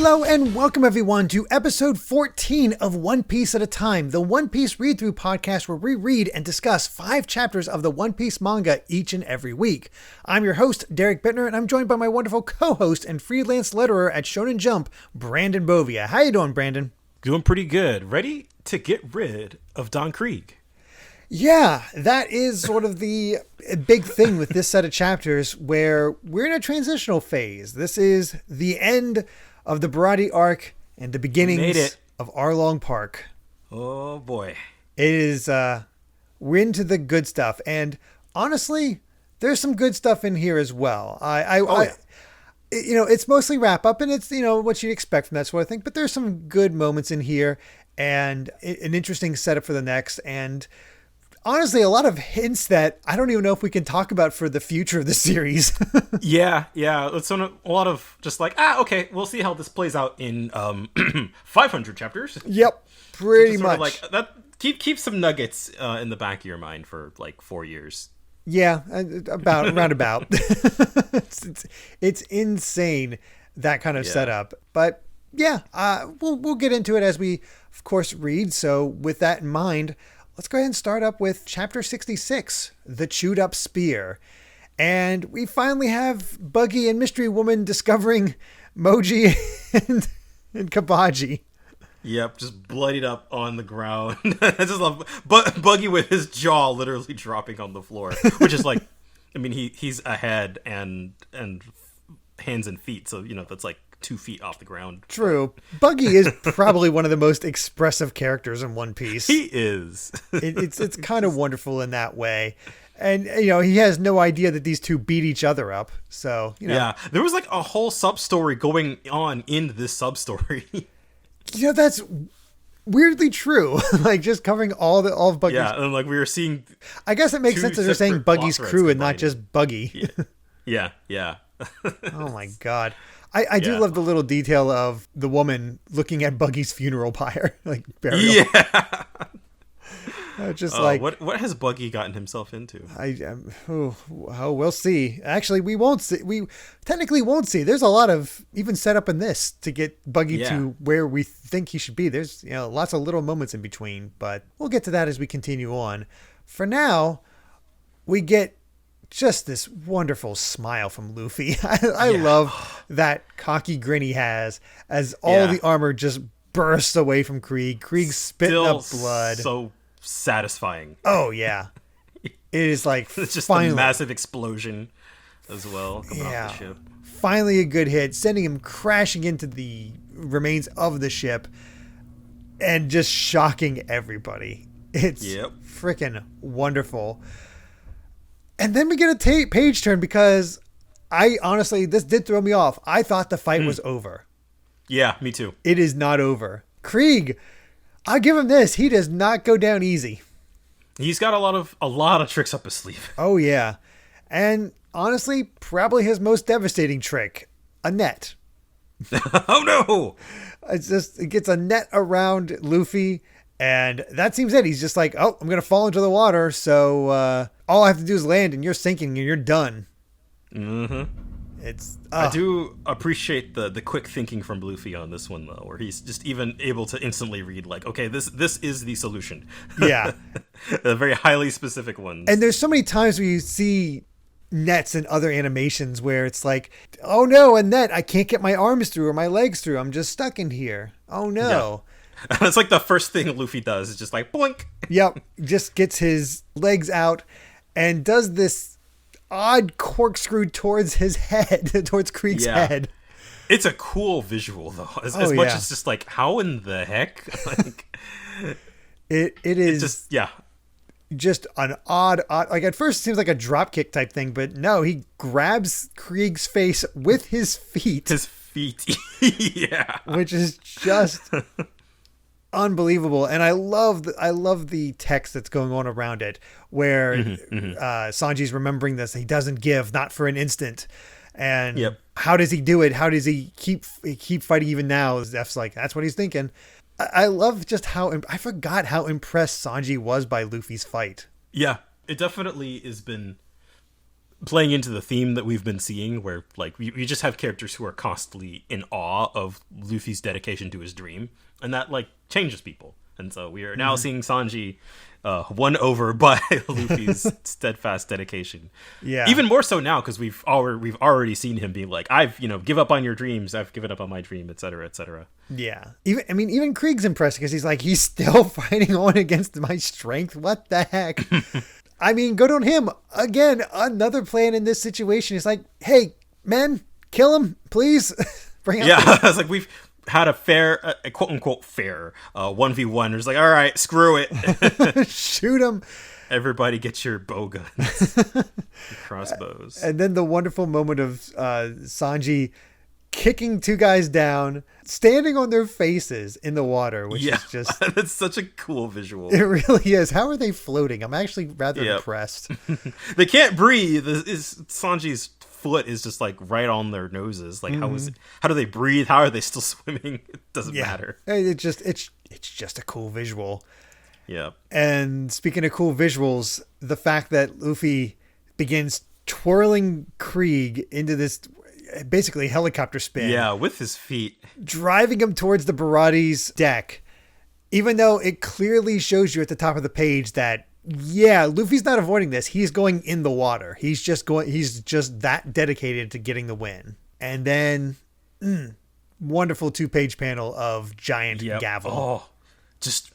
Hello and welcome everyone to episode 14 of One Piece at a Time, the One Piece read-through podcast where we read and discuss 5 chapters of the One Piece manga each and every week. I'm your host, Derek Bittner, and I'm joined by my wonderful co-host and freelance letterer at Shonen Jump, Brandon Bovia. How you doing, Brandon? Doing pretty good. Ready to get rid of Don Krieg. Yeah, that is sort of the big thing with this set of chapters where we're in a transitional phase. This is the end of the Baratier arc and the beginnings of Arlong Park. Oh boy. It is, we're into the good stuff. And honestly, there's some good stuff in here as well. It's mostly wrap up and it's, what you'd expect from that sort of thing. But there's some good moments in here and an interesting setup for the next. And honestly, a lot of hints that I don't even know if we can talk about for the future of the series. Yeah. It's a lot of just like, okay, we'll see how this plays out in 500 chapters. Yep, pretty much. Like that. Keep some nuggets in the back of your mind for like 4 years. Yeah, around about. It's insane, that kind of setup. But yeah, we'll get into it as we, of course, read. So with that in mind, let's go ahead and start up with chapter 66, The Chewed Up Spear. And we finally have Buggy and Mystery Woman discovering Moji and Kabaji. Yep, just bloodied up on the ground. I just love Buggy with his jaw literally dropping on the floor, which is like, I mean, he's a head and hands and feet, so that's like 2 feet off the ground. True. Buggy is probably one of the most expressive characters in One Piece. He is. It's kind of wonderful in that way. And, he has no idea that these two beat each other up. So, Yeah, there was like a whole sub-story going on in this sub-story. That's weirdly true. Like, just covering all of Buggy's. Yeah, and like we were seeing. I guess it makes sense that they're saying Buggy's crew and not just Buggy. Yeah. Oh my God. I do love the little detail of the woman looking at Buggy's funeral pyre, like burial. Yeah. What has Buggy gotten himself into? We'll see. Actually, we won't see. We technically won't see. There's a lot of even set up in this to get Buggy to where we think he should be. There's lots of little moments in between, but we'll get to that as we continue on. For now, we get just this wonderful smile from Luffy. I love that cocky grin he has as all the armor just bursts away from Krieg. Krieg's spitting up blood. So satisfying. Oh, yeah. It is like it's just finally, a massive explosion as well coming off the ship. Finally a good hit, sending him crashing into the remains of the ship and just shocking everybody. It's freaking wonderful. And then we get a page turn because this did throw me off. I thought the fight was over. Yeah, me too. It is not over. Krieg, I'll give him this. He does not go down easy. He's got a lot of tricks up his sleeve. Oh, yeah. And honestly, probably his most devastating trick, a net. Oh, no. It gets a net around Luffy. And that seems it. He's just like, I'm going to fall into the water. So all I have to do is land and you're sinking and you're done. Mm-hmm. I do appreciate the quick thinking from Luffy on this one, though, where he's just even able to instantly read, like, okay, this is the solution. Yeah. The very highly specific ones. And there's so many times where you see nets and other animations where it's like, oh no, a net. I can't get my arms through or my legs through. I'm just stuck in here. Oh no. Yeah. It's like the first thing Luffy does is just like, boink. Yep. Just gets his legs out and does this odd corkscrew towards his head, towards Krieg's head. It's a cool visual, though. As much as just like, how in the heck? Like, it is just an odd, like at first it seems like a drop kick type thing, but no, he grabs Krieg's face with his feet. Yeah. Which is just unbelievable. And I love the text that's going on around it where Sanji's remembering this. He doesn't give, not for an instant. And how does he do it? How does he keep fighting even now? Zeph's like, that's what he's thinking. I love just I forgot how impressed Sanji was by Luffy's fight. Yeah, it definitely has been playing into the theme that we've been seeing, where like we just have characters who are constantly in awe of Luffy's dedication to his dream, and that like changes people. And so we are now seeing Sanji won over by Luffy's steadfast dedication. Yeah, even more so now because we've already seen him be like, I've give up on your dreams, I've given up on my dream, etc., etc. Yeah, even Krieg's impressed because he's still fighting on against my strength. What the heck? I mean, good on him. Again, another plan in this situation is like, hey, men, kill him, please. Bring out I was like, we've had a fair, a quote unquote fair 1v1. It's like, all right, screw it. Shoot him. Everybody get your bow guns, crossbows. And then the wonderful moment of Sanji kicking two guys down, standing on their faces in the water, which is just... That's such a cool visual. It really is. How are they floating? I'm actually rather impressed. They can't breathe. Sanji's foot is just like right on their noses. Like, how do they breathe? How are they still swimming? It doesn't matter. It's just a cool visual. Yeah. And speaking of cool visuals, the fact that Luffy begins twirling Krieg into this basically helicopter spin. Yeah, with his feet. Driving him towards the Baratier's deck. Even though it clearly shows you at the top of the page that, yeah, Luffy's not avoiding this. He's going in the water. He's just that dedicated to getting the win. And then, wonderful 2-page panel of giant gavel. Oh, just,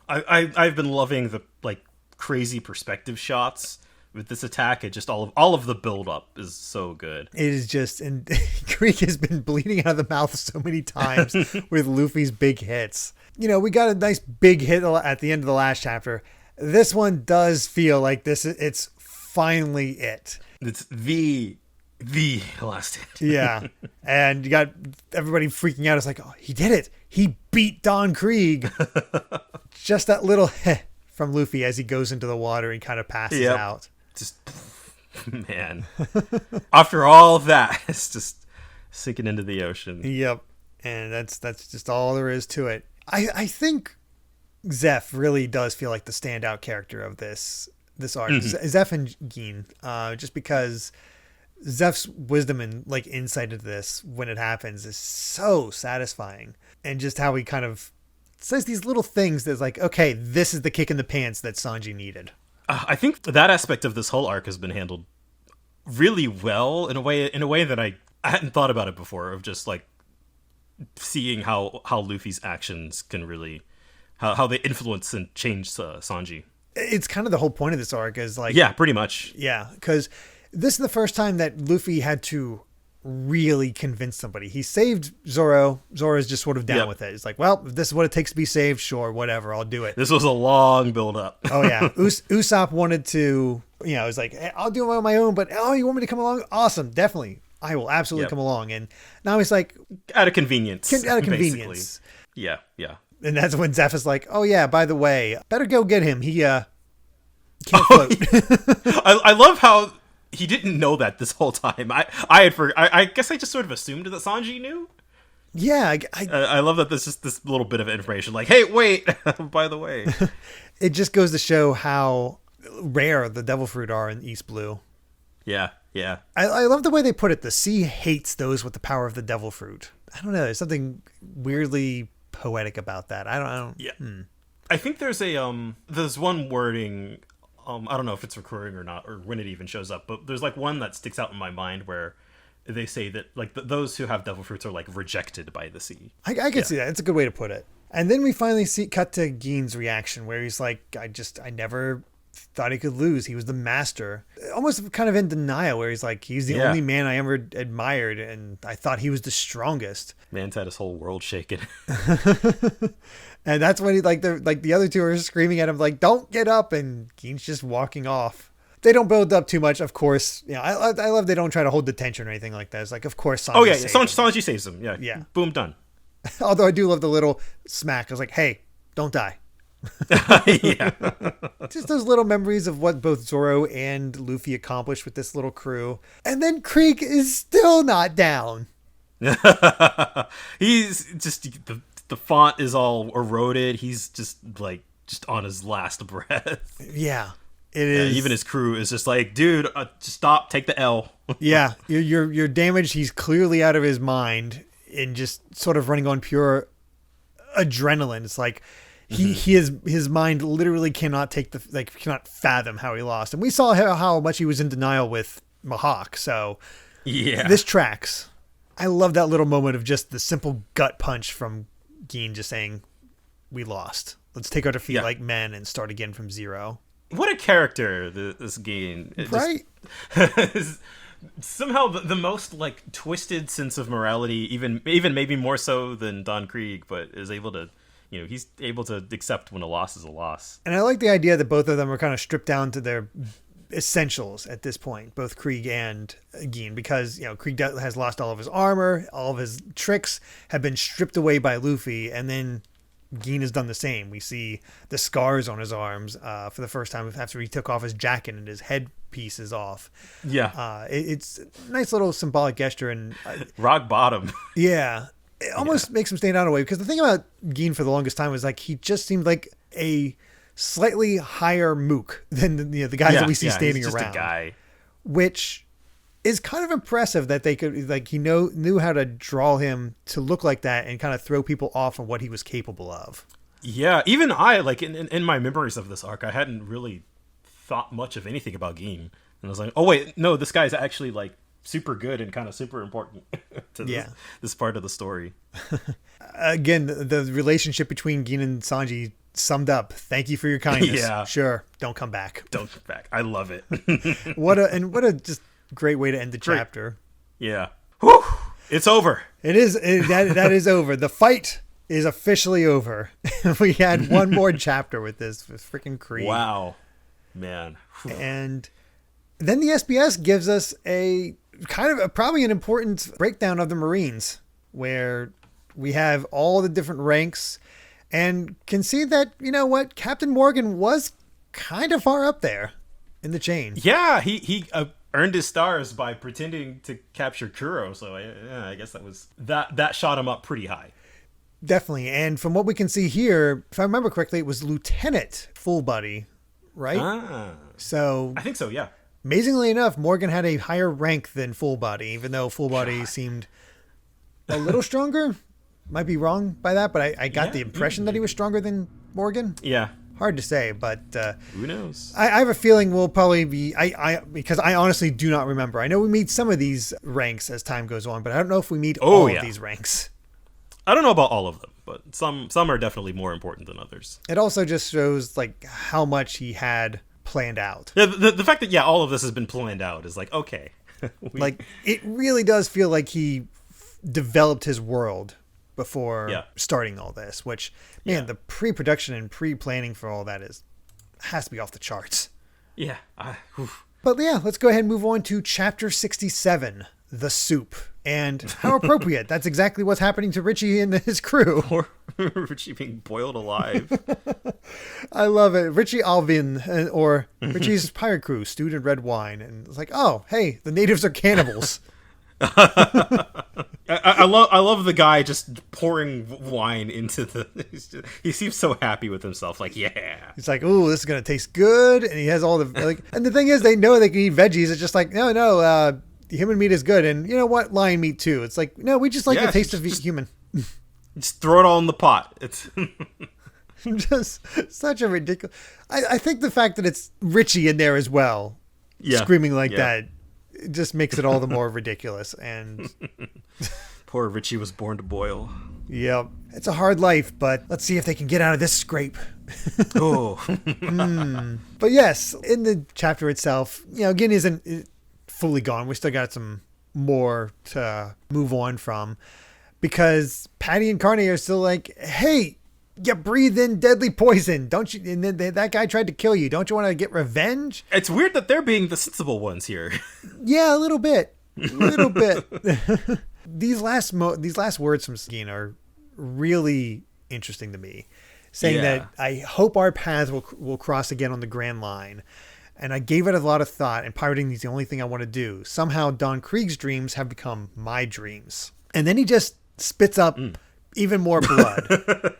I've been loving the, like, crazy perspective shots with this attack. It just all of the build up is so good. It is just, and Krieg has been bleeding out of the mouth so many times with Luffy's big hits. We got a nice big hit at the end of the last chapter. This one does feel like it's finally it. It's the last hit. Yeah. And you got everybody freaking out. It's like, oh, he did it. He beat Don Krieg. Just that little from Luffy as he goes into the water and kind of passes out. Just, man. After all of that, it's just sinking into the ocean. Yep. And that's just all there is to it. I think Zeph really does feel like the standout character of this arc. Zeph and Gin, just because Zeph's wisdom and like insight into this when it happens is so satisfying, and just how he kind of says these little things that's like, okay, this is the kick in the pants that Sanji needed. I think that aspect of this whole arc has been handled really well in a way that I hadn't thought about it before, of just like seeing how Luffy's actions can really how they influence and change Sanji. It's kind of the whole point of this arc is like, yeah, pretty much. Yeah, because this is the first time that Luffy had to really convince somebody. He saved Zoro. Zoro's just sort of down with it. It's like, well, if this is what it takes to be saved, sure, whatever, I'll do it. This was a long build up. Oh yeah. Usopp wanted to, it was like, hey, I'll do it on my own, but you want me to come along? Awesome, definitely. I will absolutely come along. And now he's like, out of convenience. Basically. Yeah. And that's when Zeph is like, oh yeah, by the way, better go get him. He can't float. I love how he didn't know that this whole time. I guess I just sort of assumed that Sanji knew. Yeah. I love that there's just this little bit of information like, hey, wait, by the way. It just goes to show how rare the devil fruit are in East Blue. Yeah. I love the way they put it. The sea hates those with the power of the devil fruit. I don't know. There's something weirdly poetic about that. I don't. Yeah. I think there's there's one wording. I don't know if it's recurring or not, or when it even shows up, but there's like one that sticks out in my mind where they say that like those who have devil fruits are like rejected by the sea. I can see that. It's a good way to put it. And then we finally cut to Gin's reaction where he's like, I never thought he could lose. He was the master. Almost kind of in denial where he's like, he's the only man I ever admired and I thought he was the strongest. Man's had his whole world shaken. And that's when he the other two are screaming at him like, don't get up, and Gin's just walking off. They don't build up too much, of course. I love they don't try to hold the tension or anything like that. It's like, of course, Sanji Sanji saves him. Yeah. Boom, done. Although I do love the little smack. I was like, hey, don't die. Yeah. Just those little memories of what both Zoro and Luffy accomplished with this little crew. And then Krieg is still not down. He's just the font is all eroded. He's just on his last breath. Yeah. It is. Even his crew is just like, dude, just stop, take the L. Yeah, you're damaged. He's clearly out of his mind and just sort of running on pure adrenaline. It's like his mind literally cannot cannot fathom how he lost. And we saw how much he was in denial with Mahawk. So yeah, this tracks. I love that little moment of just the simple gut punch from Gin just saying, "We lost. Let's take our defeat like men and start again from zero." What a character this Gin, right? Somehow the most like twisted sense of morality, even maybe more so than Don Krieg, but is able to, he's able to accept when a loss is a loss. And I like the idea that both of them are kind of stripped down to their essentials at this point, both Krieg and Gin, because Krieg has lost all of his armor, all of his tricks have been stripped away by Luffy, and then Gin has done the same. We see the scars on his arms for the first time after he took off his jacket and his headpiece is off. Yeah. It's a nice little symbolic gesture. And rock bottom. Yeah. It almost makes him stand out in a way, because the thing about Gin for the longest time was like he just seemed like a slightly higher mook than the guys that we see standing he's just around. A guy. Which is kind of impressive that they could he knew how to draw him to look like that and kind of throw people off on what he was capable of. Yeah, even I in my memories of this arc, I hadn't really thought much of anything about Gin, and I was like, oh wait, no, this guy's actually like super good and kind of super important to this part of the story. Again, the relationship between Gin and Sanji summed up. Thank you for your kindness. Yeah, sure, don't come back. Don't come back. I love it. what a just great way to end the chapter. Yeah. Whew. It's over. That is over. The fight is officially over. We had one more chapter with this freaking Krieg. Wow. Man. Whew. And then the SBS gives us a kind of probably an important breakdown of the Marines, where we have all the different ranks and can see that, Captain Morgan was kind of far up there in the chain. Yeah, he earned his stars by pretending to capture Kuro, so I guess that shot him up pretty high. Definitely. And from what we can see here, if I remember correctly, it was Lieutenant Full Buddy, right? So I think so, yeah. Amazingly enough, Morgan had a higher rank than Full Body, even though Full Body seemed a little stronger. Might be wrong by that, but I got the impression that he was stronger than Morgan. Yeah. Hard to say, but who knows? I have a feeling we'll probably be because I honestly do not remember. I know we meet some of these ranks as time goes on, but I don't know if we meet all of these ranks. I don't know about all of them, but some are definitely more important than others. It also just shows like how much he had planned out. Yeah, the fact that all of this has been planned out is like, okay. Like it really does feel like he developed his world before starting all this, which the pre-production and pre-planning for all that has to be off the charts. Yeah. But let's go ahead and move on to chapter 67, The Soup. And how appropriate. That's exactly what's happening to Richie and his crew. Or Richie being boiled alive. I love it. Richie Alvin, or Richie's pirate crew, stewed in red wine. And it's like, oh, hey, the natives are cannibals. I love the guy just pouring wine into he seems so happy with himself. Like, yeah. He's like, ooh, this is going to taste good. And he has all the, and the thing is, they know they can eat veggies. It's just like, no, human meat is good. And you know what? Lion meat too. It's like, no, we just like the taste of human. Just throw it all in the pot. It's just such a ridiculous. I think the fact that it's Richie in there as well, screaming like that, it just makes it all the more ridiculous. And poor Richie was born to boil. Yep. It's a hard life, but let's see if they can get out of this scrape. Oh. But yes, in the chapter itself, Gin isn't fully gone. We still got some more to move on from, because Patty and Carney are still like, hey, you breathe in deadly poison, don't you? And then that guy tried to kill you. Don't you want to get revenge? It's weird that they're being the sensible ones here. Yeah, a little bit. These last words from Gin are really interesting to me, saying that I hope our paths will cross again on the Grand Line. And I gave it a lot of thought, and pirating is the only thing I want to do. Somehow Don Krieg's dreams have become my dreams. And then he just spits up even more blood.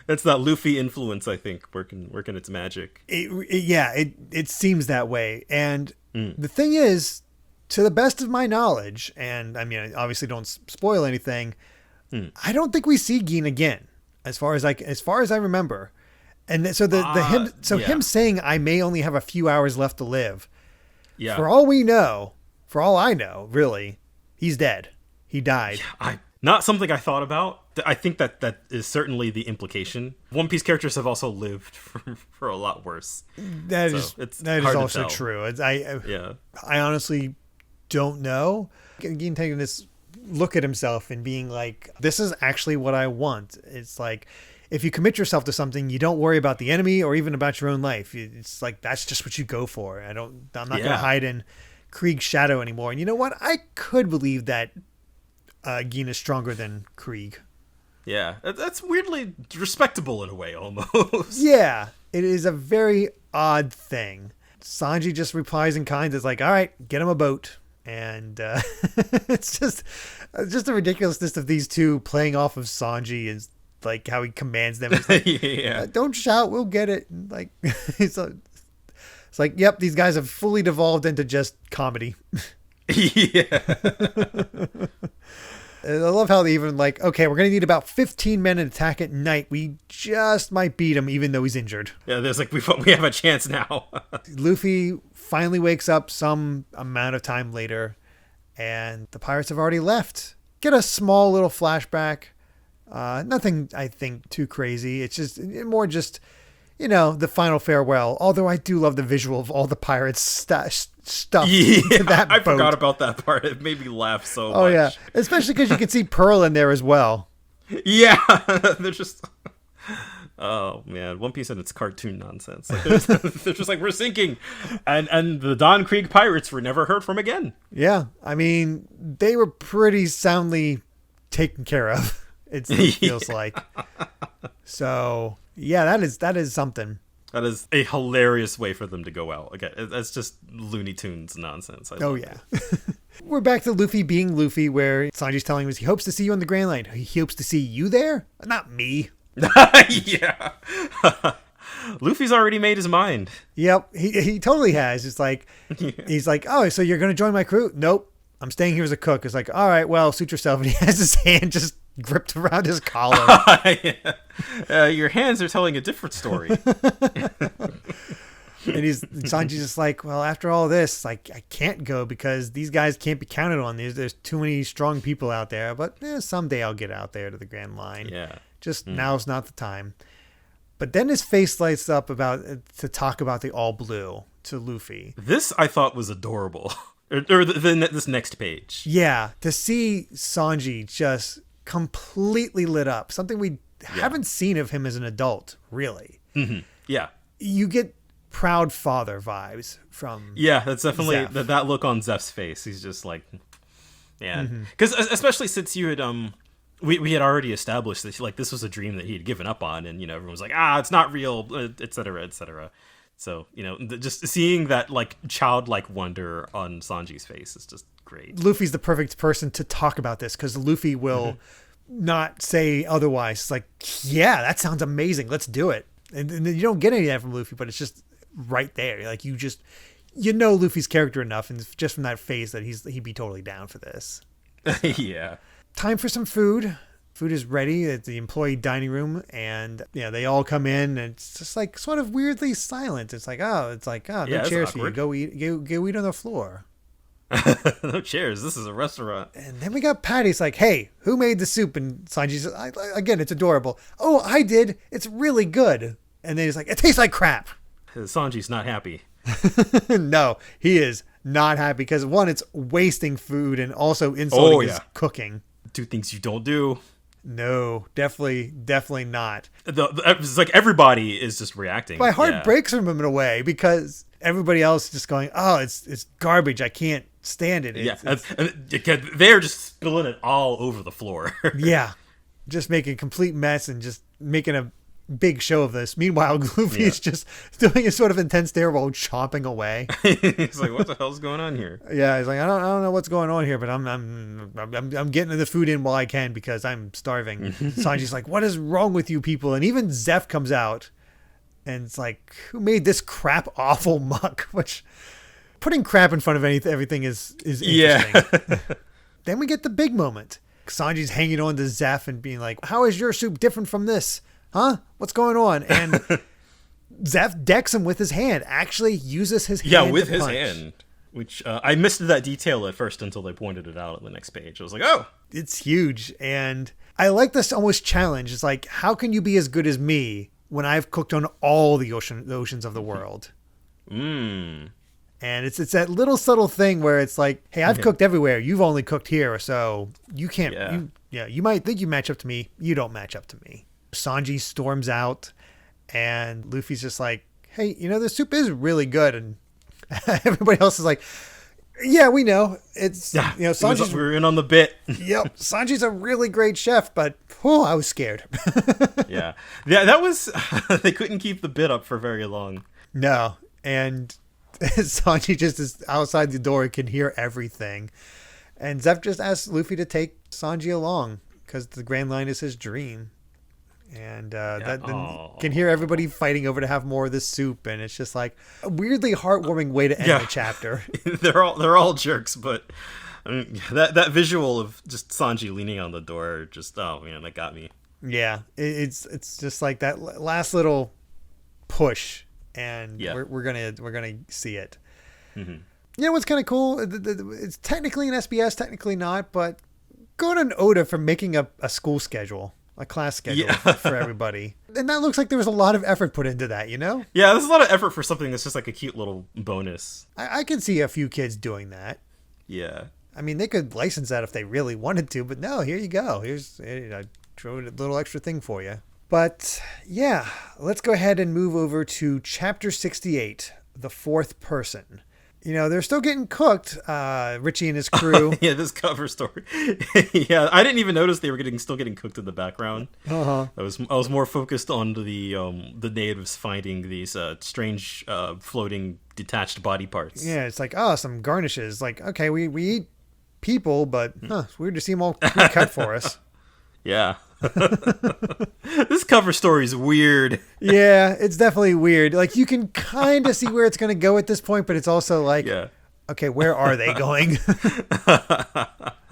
That's that Luffy influence, I think, working its magic. It seems that way. And the thing is, to the best of my knowledge, and I mean, obviously don't spoil anything, I don't think we see Gin again, as far as I remember. And so him saying I may only have a few hours left to live. Yeah. For all I know, really, he's dead. He died. Not something I thought about. I think that is certainly the implication. One Piece characters have also lived for a lot worse. That is also true. I honestly don't know. Gin taking this look at himself and being like, this is actually what I want. It's like, if you commit yourself to something, you don't worry about the enemy or even about your own life. It's like, that's just what you go for. I'm not going to hide in Krieg's shadow anymore. And you know what? I could believe that Gin is stronger than Krieg. Yeah, that's weirdly respectable in a way, almost. Yeah, it is a very odd thing. Sanji just replies in kind. It's like, all right, get him a boat. And it's just the ridiculousness of these two playing off of Sanji, is like how he commands them. It's like, don't shout, we'll get it. And like it's like, yep, these guys have fully devolved into just comedy. Yeah. And I love how they even like, okay, we're going to need about 15 men in attack at night. We just might beat him even though he's injured. Yeah, there's like, we have a chance now. Luffy finally wakes up some amount of time later, and the pirates have already left. Get a small little flashback. Nothing, I think, too crazy. It's just more just, the final farewell. Although I do love the visual of all the pirates stuffed into that boat. I forgot about that part. It made me laugh so much. Oh, yeah. Especially because you can see Pearl in there as well. Yeah. They're just... Oh, man. One Piece and its cartoon nonsense. Like, they're just like, we're sinking. And the Don Krieg pirates were never heard from again. Yeah. I mean, they were pretty soundly taken care of, it feels like. So, yeah, that is something. That is a hilarious way for them to go out. Again, that's just Looney Tunes nonsense. Yeah. We're back to Luffy being Luffy, where Sanji's telling him he hopes to see you on the Grand Line. He hopes to see you there? Not me. Yeah. Luffy's already made his mind. Yep, he totally has. It's like, he's like, oh, so you're going to join my crew? Nope. I'm staying here as a cook. It's like, all right, well, suit yourself. And he has his hand just gripped around his collar. Your hands are telling a different story. And Sanji's just like, well, after all this, like, I can't go because these guys can't be counted on. There's too many strong people out there. But someday I'll get out there to the Grand Line. Yeah. Just now's not the time. But then his face lights up to talk about the All Blue to Luffy. This I thought was adorable. or this next page. Yeah, to see Sanji just completely lit up. Something we haven't seen of him as an adult, really. Mm-hmm. Yeah. You get proud father vibes from that's definitely that look on Zeph's face. He's just like, because especially since you had we had already established that like this was a dream that he had given up on, and everyone was like, it's not real, etc., etc. So just seeing that like childlike wonder on Sanji's face is just great. Luffy's the perfect person to talk about this because Luffy will not say otherwise. It's like, yeah, that sounds amazing. Let's do it. And you don't get any of that from Luffy, but it's just right there. Like Luffy's character enough, and just from that face that he'd be totally down for this. Yeah. Time for some food. Food is ready at the employee dining room, and they all come in, and it's just like sort of weirdly silent. It's like, no chairs for you. Go eat on the floor. No chairs. This is a restaurant. And then we got Patty. It's like, hey, who made the soup? And Sanji says, again, it's adorable. Oh, I did. It's really good. And then he's like, it tastes like crap. Sanji's not happy. No, he is not happy because one, it's wasting food, and also insulting his cooking. Do things you don't do. No, definitely not. It's like everybody is just reacting. My heart breaks from him in a way because everybody else is just going, oh, it's garbage. I can't stand it. They're just spilling it all over the floor. Yeah, just making a complete mess and just making a big show of this. Meanwhile, Luffy is just doing a sort of intense stare while chomping away. He's like, "What the hell's going on here?" Yeah, he's like, I don't know what's going on here, but I'm getting the food in while I can because I'm starving. Sanji's like, "What is wrong with you people?" And even Zeph comes out, and it's like, "Who made this crap awful muck?" Which putting crap in front of everything is interesting. Yeah. Then we get the big moment. Sanji's hanging on to Zeph and being like, "How is your soup different from this? Huh? What's going on?" And Zeph decks him with his hand. Actually uses his hand. Yeah, with to his punch. hand. Which I missed that detail at first until they pointed it out on the next page. I was like, "Oh, it's huge." And I like this almost challenge. It's like, how can you be as good as me when I've cooked on all the oceans of the world? And it's that little subtle thing where it's like, hey, I've cooked everywhere. You've only cooked here, so you can't. You might think you match up to me. You don't match up to me. Sanji storms out, and Luffy's just like, hey, the soup is really good. And everybody else is like, yeah, we know. It's, Sanji's... we're in on the bit. Yep. Sanji's a really great chef, but, I was scared. Yeah, that was... they couldn't keep the bit up for very long. No. And Sanji just is outside the door and can hear everything. And Zeph just asks Luffy to take Sanji along because the Grand Line is his dream. And can hear everybody fighting over to have more of this soup, and it's just like a weirdly heartwarming way to end the chapter. they're all jerks, but I mean, that visual of just Sanji leaning on the door, just that got me. Yeah, it's just like that last little push, and we're gonna see it. Mm-hmm. You know what's kind of cool? It's technically an SBS, technically not, but good on Oda for making a school schedule. A class schedule for everybody. And that looks like there was a lot of effort put into that, Yeah, there's a lot of effort for something that's just like a cute little bonus. I can see a few kids doing that. Yeah. I mean, they could license that if they really wanted to, but no, here you go. I throw a little extra thing for you. But yeah, let's go ahead and move over to chapter 68, The Fourth Person. They're still getting cooked, Richie and his crew. Yeah, this cover story. Yeah, I didn't even notice they were still getting cooked in the background. I was more focused on the natives finding these strange floating detached body parts. Yeah, it's like, some garnishes. Like, okay, we eat people, but it's weird to see them all pre-cut for us. Yeah. This cover story is weird. Yeah, it's definitely weird. Like, you can kind of see where it's going to go at this point, but it's also like, okay, where are they going?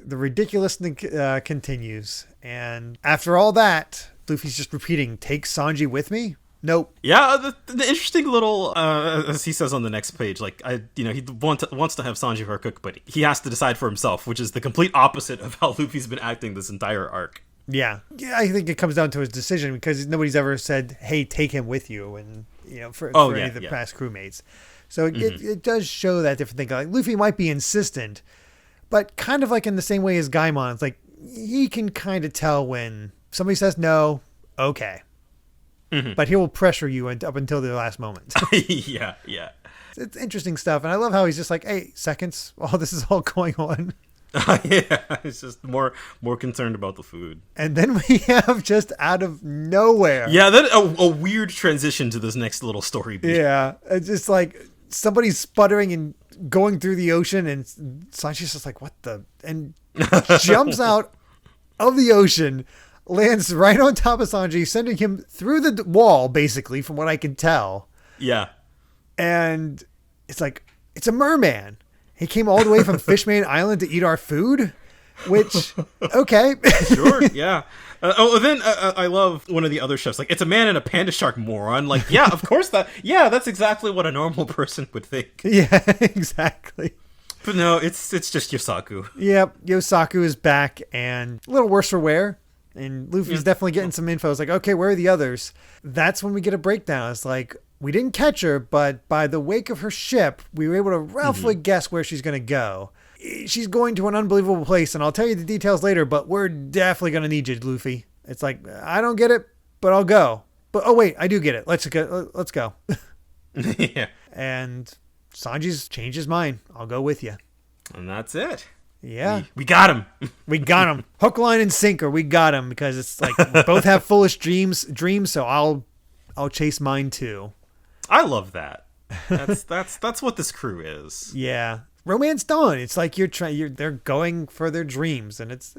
The ridiculousness continues. And after all that, Luffy's just repeating, take Sanji with me? Nope. Yeah, the interesting little, as he says on the next page, like, he wants to have Sanji for a cook, but he has to decide for himself, which is the complete opposite of how Luffy's been acting this entire arc. Yeah, I think it comes down to his decision because nobody's ever said, hey, take him with you, and for any of the past crewmates. So it does show that different thing. Like, Luffy might be insistent, but kind of like in the same way as Gaimon. It's like he can kind of tell when somebody says no, okay. Mm-hmm. But he will pressure you up until the last moment. Yeah. It's interesting stuff. And I love how he's just like, hey, seconds while this is all going on. Yeah, he's just more concerned about the food. And then we have just out of nowhere. Yeah, that a weird transition to this next little story beat. Yeah, it's just like somebody's sputtering and going through the ocean, and Sanji's just like, what the? And jumps out of the ocean, lands right on top of Sanji, sending him through the wall, basically, from what I can tell. Yeah. And it's like, it's a merman. He came all the way from Fishman Island to eat our food, which, okay. Sure, yeah. Then I love one of the other chefs. Like, it's a man and a panda shark, moron. Like, yeah, of course that's exactly what a normal person would think. Yeah, exactly. But no, it's just Yosaku. Yep, Yosaku is back and a little worse for wear. And Luffy's definitely getting some info. It's like, okay, where are the others? That's when we get a breakdown. It's like, we didn't catch her, but by the wake of her ship, we were able to roughly guess where she's going to go. She's going to an unbelievable place, and I'll tell you the details later, but we're definitely going to need you, Luffy. It's like, I don't get it, but I'll go. But, oh, wait, I do get it. Let's go. Yeah. And Sanji's changed his mind. I'll go with you. And that's it. Yeah. We got him. We got him. Hook, line, and sinker. We got him because it's like we both have foolish dreams. So I'll chase mine too. I love that. That's what this crew is. Yeah. Romance done. It's like they're going for their dreams, and it's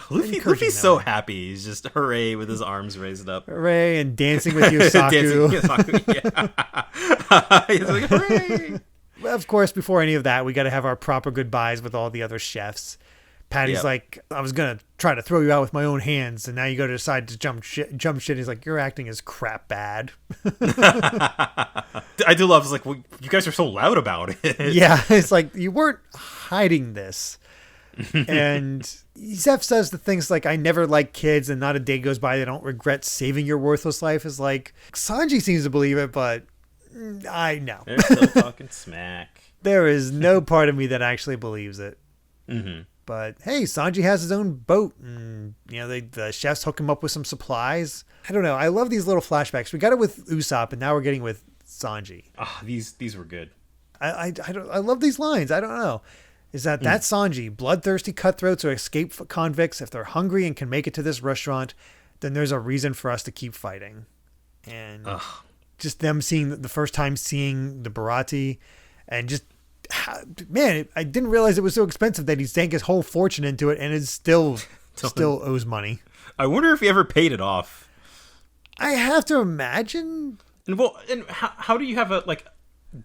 Luffy's so happy. He's just hooray with his arms raised up. Hooray and dancing with Yusaku. Yeah. He's like, hooray. Of course, before any of that, we got to have our proper goodbyes with all the other chefs. Patty's like, I was going to try to throw you out with my own hands, and now you go to decide to jump shit. He's like, you're acting as crap bad. I do love, it's like, well, you guys are so loud about it. Yeah, it's like, you weren't hiding this. And Zeph says the things like, I never like kids, and not a day goes by they don't regret saving your worthless life. Is like, Sanji seems to believe it, but I know. They're still talking smack. There is no part of me that actually believes it. Mm-hmm. But hey, Sanji has his own boat, and the chefs hook him up with some supplies. I don't know. I love these little flashbacks. We got it with Usopp, and now we're getting with Sanji. These were good. I love these lines. I don't know. Is that's Sanji, bloodthirsty cutthroats who escape convicts. If they're hungry and can make it to this restaurant, then there's a reason for us to keep fighting. And just them seeing the first time seeing the Barati, and just. Man, I didn't realize it was so expensive that he sank his whole fortune into it, and it still owes money. I wonder if he ever paid it off. I have to imagine. And how do you have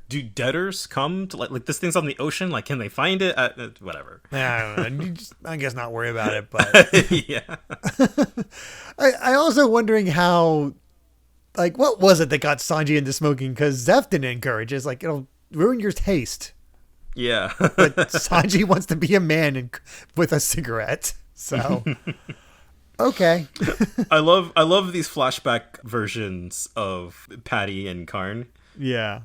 do debtors come to like this thing's on the ocean? Like, can they find it? Whatever. I don't know. I guess not worry about it, but yeah. I also wondering how, like, what was it that got Sanji into smoking? Because Zeph didn't encourage it. It's like, it'll ruin your taste. Yeah. But Sanji wants to be a man with a cigarette. So, okay. I love these flashback versions of Patty and Karn. Yeah.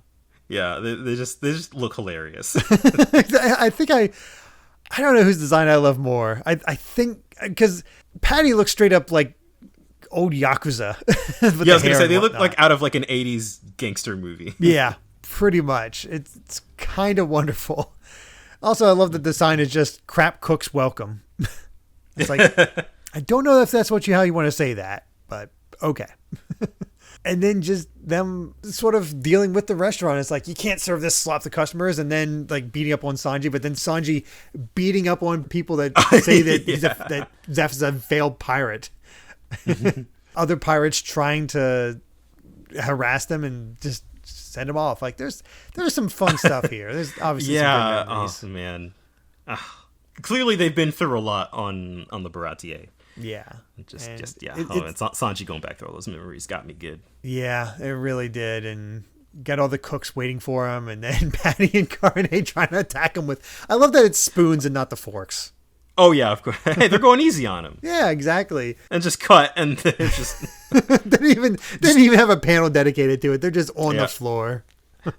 Yeah, they just look hilarious. I think I don't know whose design I love more. I think because Patty looks straight up like old Yakuza. Yeah, I was gonna say they look like out of like an 80s gangster movie. Yeah. Pretty much. It's kind of wonderful. Also, I love that the sign is just crap cooks welcome. It's like, I don't know if that's how you want to say that, but okay. And then just them sort of dealing with the restaurant. It's like, you can't serve this slop to customers, and then like beating up on Sanji, but then Sanji beating up on people that say that, that Zeph is a failed pirate. Other pirates trying to harass them and just send them off. Like there's some fun stuff here. There's obviously some good memories. Oh man. Clearly they've been through a lot on the Baratier. Yeah. It's not Sanji going back through all those memories got me good. Yeah, it really did. And got all the cooks waiting for him, and then Patty and Carnate trying to attack him with, I love that it's spoons and not the forks. Oh yeah, of course. Hey, they're going easy on him. Yeah, exactly. And just cut, and they're just they didn't even have a panel dedicated to it. They're just on the floor.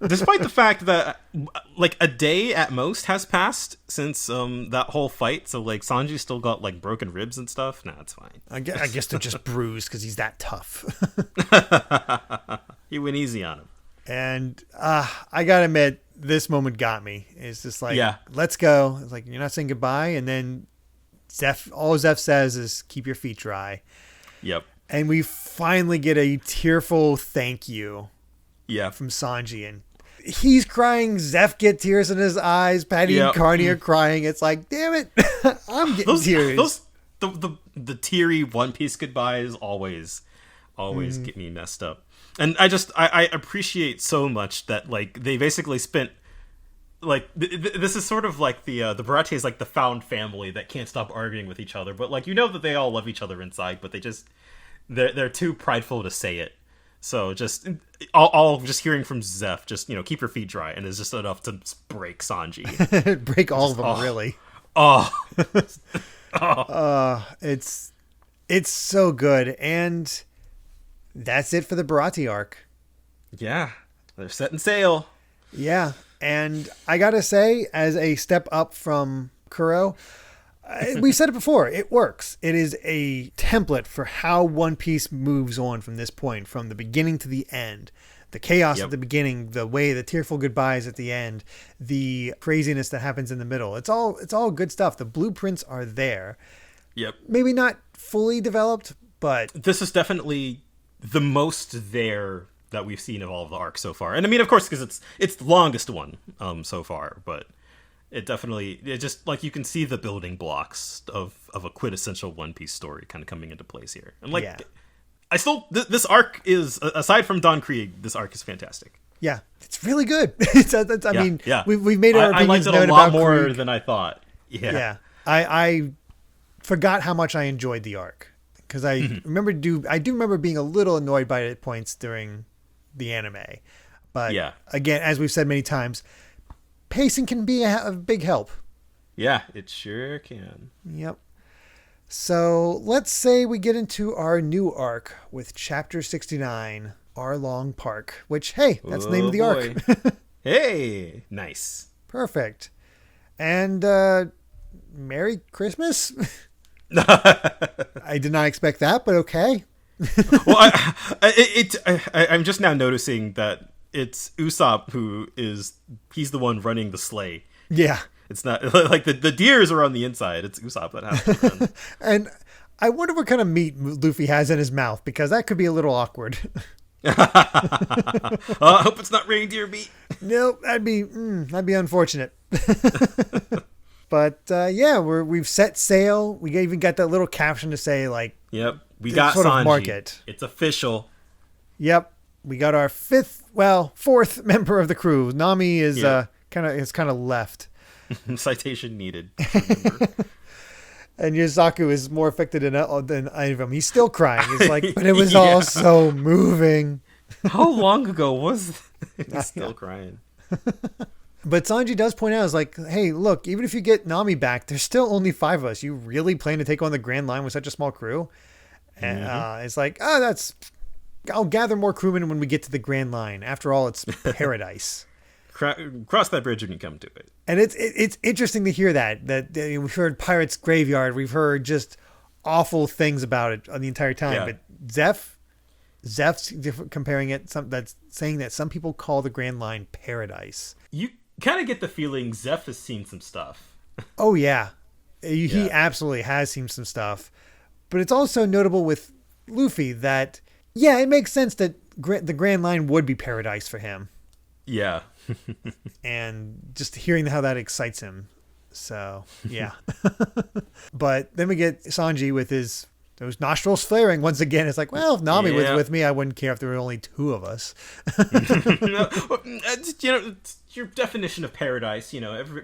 Despite the fact that like a day at most has passed since that whole fight, so like Sanji still got like broken ribs and stuff. Nah, it's fine. I guess they're just bruised because he's that tough. He went easy on him. And I gotta admit, this moment got me. It's just like, let's go. It's like, you're not saying goodbye. And then all Zeph says is, keep your feet dry. Yep. And we finally get a tearful thank you. Yeah. From Sanji. And he's crying. Zeph get tears in his eyes. Patty and Carney are crying. It's like, damn it. I'm getting tears. The teary One Piece goodbyes always get me messed up. And I appreciate so much that like they basically spent like this is sort of like the Baratier is like the found family that can't stop arguing with each other, but like that they all love each other inside, but they're too prideful to say it. So just all just hearing from Zeph, just keep your feet dry, and is just enough to break Sanji. Break all of them, really. It's so good. And that's it for the Barati arc. Yeah, they're setting sail. Yeah, and I gotta say, as a step up from Kuro, we've said it before, it works. It is a template for how One Piece moves on from this point, from the beginning to the end. The chaos at the beginning, the way the tearful goodbyes at the end, the craziness that happens in the middle. It's all good stuff. The blueprints are there. Yep. Maybe not fully developed, but this is definitely the most there that we've seen of all of the arcs so far. And I mean, of course, because it's the longest one so far, but it just like you can see the building blocks of a quintessential One Piece story kind of coming into place here. And like, I still this arc is, aside from Don Krieg, this arc is fantastic. Yeah, it's really good. I mean, we've made our opinions known I liked it a lot more Krieg. than I thought. Yeah. I forgot how much I enjoyed the arc because I do remember being a little annoyed by it at points during the anime, but again, as we've said many times, pacing can be a big help. Yeah, it sure can. Yep. So let's say we get into our new arc with Chapter 69, Arlong Park, which, hey, that's the name of the arc. Hey, nice. Perfect. And Merry Christmas? I did not expect that, but okay. Well, I'm just now noticing that it's Usopp he's the one running the sleigh. Yeah. It's not like the deers are on the inside. It's Usopp that has to run. And I wonder what kind of meat Luffy has in his mouth, because that could be a little awkward. I hope it's not reindeer meat. Nope, that'd be unfortunate. But we've set sail. We even got that little caption to say like, "Yep, we got Sanji. Market. It's official." Yep, we got our fourth member of the crew. Nami is kind of left. Citation needed. And Yusaku is more affected than any of them. He's still crying. He's like, but it was all so moving. How long ago was he's still crying? But Sanji does point out, is like, hey, look, even if you get Nami back, there's still only 5 of us. You really plan to take on the Grand Line with such a small crew? And it's like, I'll gather more crewmen when we get to the Grand Line. After all, it's paradise. Cross that bridge when you come to it. And it's interesting to hear that we've heard Pirates Graveyard. We've heard just awful things about it the entire time. Yeah. But Zeph's comparing it, that's saying that some people call the Grand Line paradise. You kind of get the feeling Zeph has seen some stuff. Oh, yeah. He absolutely has seen some stuff. But it's also notable with Luffy that, it makes sense that the Grand Line would be paradise for him. Yeah. And just hearing how that excites him. So, yeah. But then we get Sanji with those nostrils flaring once again. It's like, well, if Nami was with me, I wouldn't care if there were only 2 of us. It's your definition of paradise.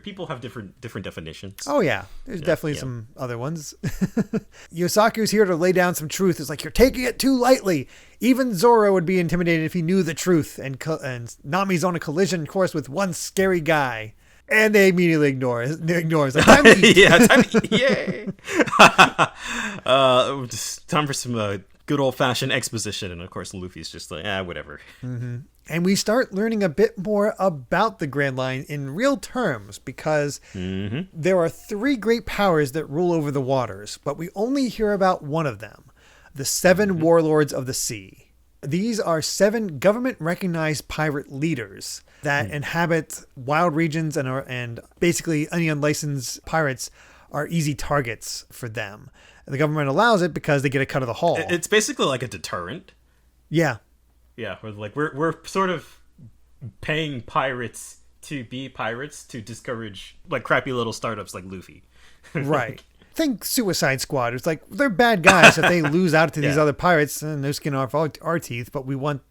People have different definitions. Oh, yeah. There's definitely some other ones. Yosaku's here to lay down some truth. It's like, you're taking it too lightly. Even Zoro would be intimidated if he knew the truth. And Nami's on a collision course with one scary guy. And they immediately ignore it. Like, time to eat. Time to eat. Yay. Just time for some good old-fashioned exposition. And, of course, Luffy's just like, whatever. Mm-hmm. And we start learning a bit more about the Grand Line in real terms, because there are 3 great powers that rule over the waters, but we only hear about one of them, the 7 Warlords of the Sea. These are 7 government-recognized pirate leaders that inhabit wild regions and basically any unlicensed pirates are easy targets for them. And the government allows it because they get a cut of the haul. It's basically like a deterrent. Yeah. Yeah, we're sort of paying pirates to be pirates to discourage like crappy little startups like Luffy. Right. Think Suicide Squad. It's like, they're bad guys if they lose out to these other pirates and no skin off our teeth, but we want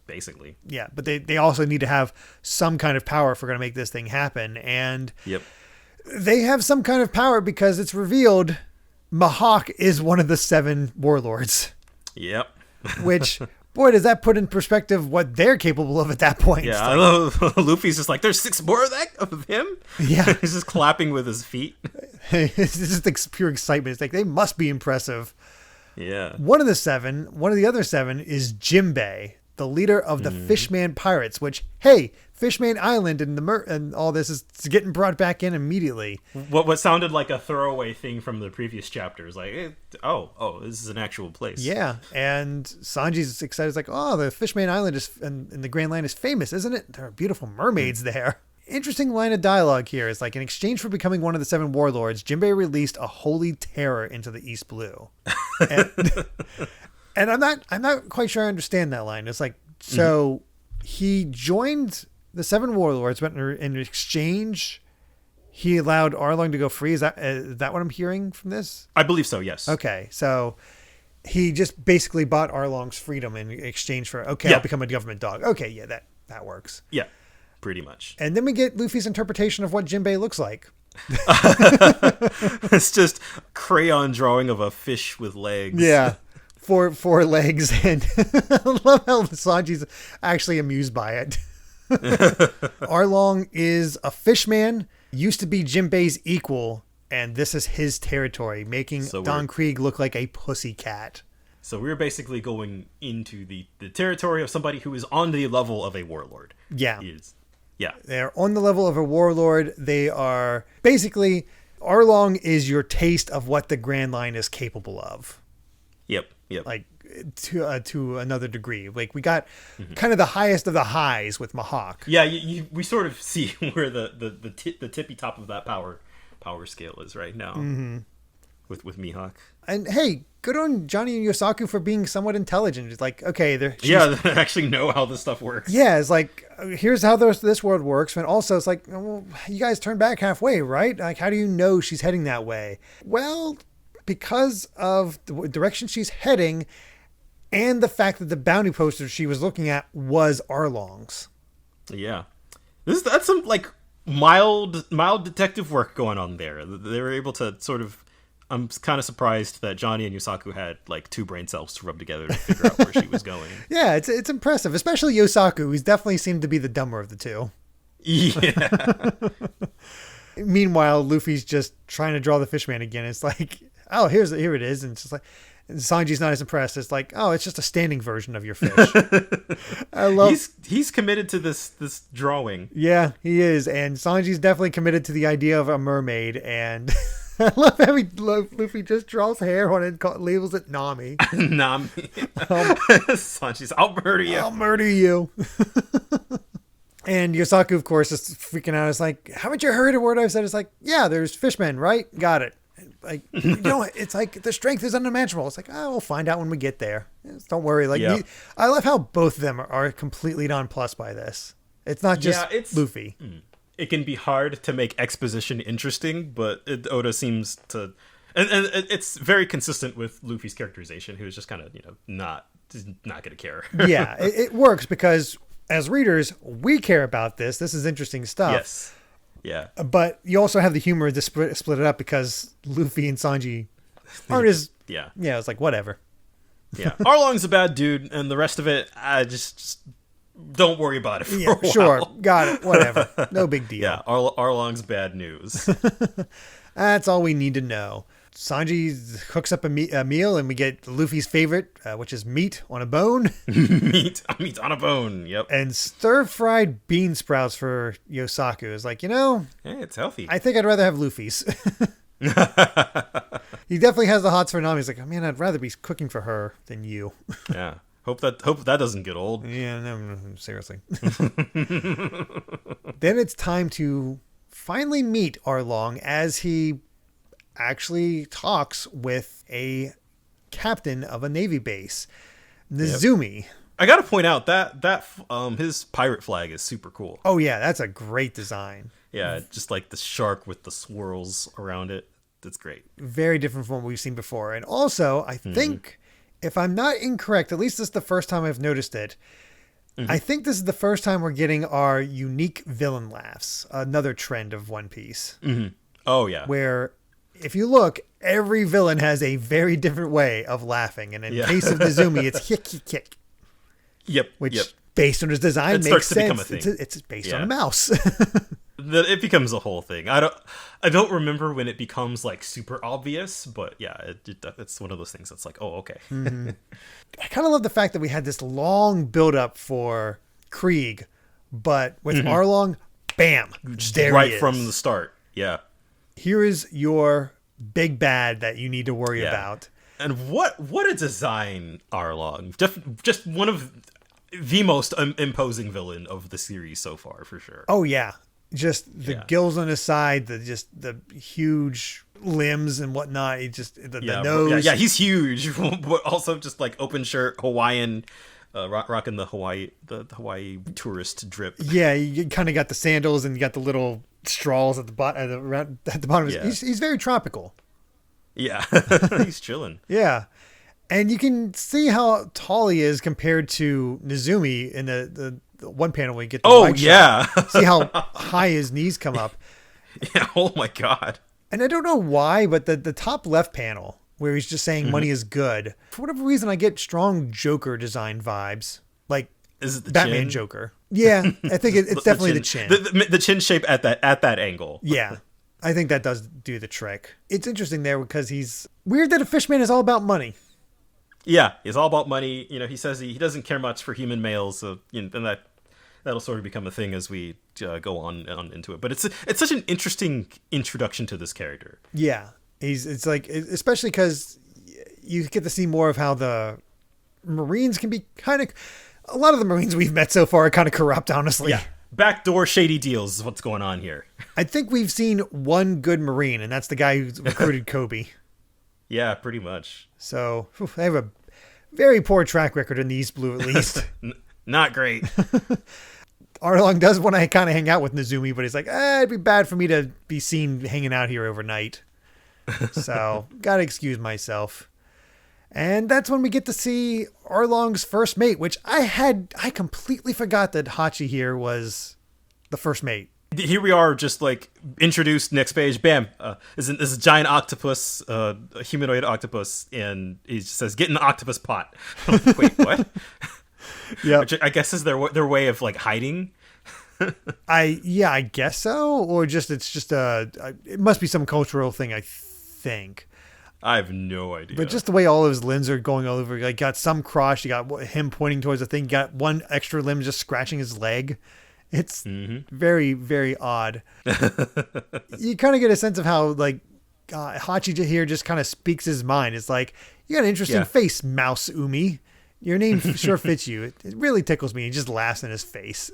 basically. Yeah, but they also need to have some kind of power if we're going to make this thing happen. And they have some kind of power because it's revealed Mihawk is one of the 7 warlords. Yep. Which, boy, does that put in perspective what they're capable of at that point. Yeah, I love Luffy's just like, there's 6 more of him? Yeah. He's just clapping with his feet. It's just like pure excitement. It's like, they must be impressive. Yeah. One of the other 7 is Jimbei, the leader of the Fishman Pirates, which, hey, Fishman Island and and all this is getting brought back in immediately. What sounded like a throwaway thing from the previous chapters, like, this is an actual place. Yeah, and Sanji's excited. It's like, oh, the Fishman Island is and the Grand Line is famous, isn't it? There are beautiful mermaids there. Interesting line of dialogue here is like, in exchange for becoming one of the 7 warlords, Jinbei released a holy terror into the East Blue. And I'm not quite sure I understand that line. It's like, so he joined the 7 warlords, but in exchange, he allowed Arlong to go free. Is that what I'm hearing from this? I believe so, yes. Okay, so he just basically bought Arlong's freedom in exchange for, I'll become a government dog. Okay, yeah, that works. Yeah, pretty much. And then we get Luffy's interpretation of what Jinbei looks like. It's just crayon drawing of a fish with legs. Yeah. Four legs, and I love how Sanji's actually amused by it. Arlong is a fishman, used to be Jinbei's equal, and this is his territory, making Don Krieg look like a pussycat. So we're basically going into the territory of somebody who is on the level of a warlord. Yeah. Yeah. They're on the level of a warlord. They are basically, Arlong is your taste of what the Grand Line is capable of. Yep. Like to another degree. Like we got kind of the highest of the highs with Mihawk. Yeah, we sort of see where the tippy top of that power scale is right now with Mihawk. And hey, good on Johnny and Yosaku for being somewhat intelligent. It's like, okay, they actually know how this stuff works. Yeah, it's like, here's how this world works. And also it's like, well, you guys turned back halfway, right? Like, how do you know she's heading that way? Well, because of the direction she's heading and the fact that the bounty poster she was looking at was Arlong's. Yeah. That's some like mild detective work going on there. They were able to sort of, I'm kind of surprised that Johnny and Yosaku had like 2 brain cells to rub together to figure out where she was going. Yeah, it's impressive, especially Yosaku, who's definitely seemed to be the dumber of the two. Yeah. Meanwhile, Luffy's just trying to draw the fishman again. It's like, oh, here it is. And it's just like, and Sanji's not as impressed. It's like, oh, it's just a standing version of your fish. I love. He's committed to this drawing. Yeah, he is, and Sanji's definitely committed to the idea of a mermaid. And I love how Luffy just draws hair on it and labels it Nami. Nami. Sanji's, I'll murder you. I'll murder you. And Yosaku, of course, is freaking out. It's like, haven't you heard a word I've said? It's like, yeah, there's fishmen, right? Got it. Like, it's like the strength is unimaginable. It's like, we'll find out when we get there. Just don't worry. Like, I love how both of them are completely nonplussed by this. It's not just Luffy. It can be hard to make exposition interesting, but Oda seems to, and it's very consistent with Luffy's characterization, who's just kind of not gonna care. Yeah, it works because as readers, we care about this. This is interesting stuff. Yes. Yeah. But you also have the humor to split it up because Luffy and Sanji aren't as... Yeah, it's like, whatever. Yeah. Arlong's a bad dude, and the rest of it, I just don't worry about it for a while. Sure. Got it. Whatever. No big deal. Yeah, Arlong's bad news. That's all we need to know. Sanji hooks up a meal, and we get Luffy's favorite, which is meat on a bone. meat on a bone, yep. And stir-fried bean sprouts for Yosaku. Is like, hey, it's healthy. I think I'd rather have Luffy's. He definitely has the hots for Nami. He's like, man, I'd rather be cooking for her than you. Yeah. Hope that doesn't get old. Yeah, no, seriously. Then it's time to finally meet Arlong as he actually talks with a captain of a Navy base, Nezumi. Yep. I gotta point out that his pirate flag is super cool. Oh yeah, that's a great design. Yeah, just like the shark with the swirls around it. That's great. Very different from what we've seen before. And also, I think, if I'm not incorrect, at least this is the first time I've noticed it, I think this is the first time we're getting our unique villain laughs. Another trend of One Piece. Oh yeah. Where if you look, every villain has a very different way of laughing. And in case of Nezumi, it's hick, hick, hick. Yep. Which, based on his design, makes sense. It's based on a mouse. It becomes a whole thing. I don't remember when it becomes like super obvious, but yeah, it's one of those things that's like, oh, okay. I kind of love the fact that we had this long build up for Krieg But with Arlong, bam, there right he is. from the start. Yeah. Here is your big bad that you need to worry about. And what a design, Arlong. Just one of the most imposing villain of the series so far, for sure. Oh, yeah. Just the gills on his side, the huge limbs and whatnot. He just the nose. Yeah, he's huge. But also just like open shirt, Hawaiian, rocking the Hawaii tourist drip. Yeah, you kind of got the sandals and you got the little straws at the bottom. At the bottom, he's very tropical. Yeah, he's chilling. Yeah, and you can see how tall he is compared to Nezumi in the one panel when you get the wide shot. See how high his knees come up. Yeah, oh my god. And I don't know why, but the top left panel where he's just saying money is good, for whatever reason I get strong Joker design vibes, like is it the Batman chin? Joker. Yeah, I think it's definitely the chin. The chin shape at that angle. Yeah, I think that does do the trick. It's interesting there because he's weird that a fishman is all about money. Yeah, it's all about money. You know, he says he doesn't care much for human males, so and that'll sort of become a thing as we go on into it. But it's such an interesting introduction to this character. Yeah, it's like, especially because you get to see more of how the Marines can be kind of. A lot of the Marines we've met so far are kind of corrupt, honestly. Yeah, backdoor shady deals is what's going on here. I think we've seen one good Marine, and that's the guy who recruited Kobe. Yeah, pretty much. So they have a very poor track record in the East Blue, at least. Not great. Arlong does want to kind of hang out with Nezumi, but he's like, it'd be bad for me to be seen hanging out here overnight. So, gotta excuse myself. And that's when we get to see Arlong's first mate, which I completely forgot that Hachi here was the first mate. Here we are, just like introduced. Next page, bam! This is a giant octopus, a humanoid octopus, and he just says, "Get in the octopus pot." Wait, what? Yeah, which I guess is their way of like hiding. I guess so, or just it must be some cultural thing. I think. I have no idea. But just the way all of his limbs are going all over, like got some crossed, you got him pointing towards the thing, you got one extra limb just scratching his leg. It's very, very odd. You kind of get a sense of how like Hachi here just kind of speaks his mind. It's like, you got an interesting face, Mouse Umi. Your name sure fits you. It really tickles me. He just laughs in his face.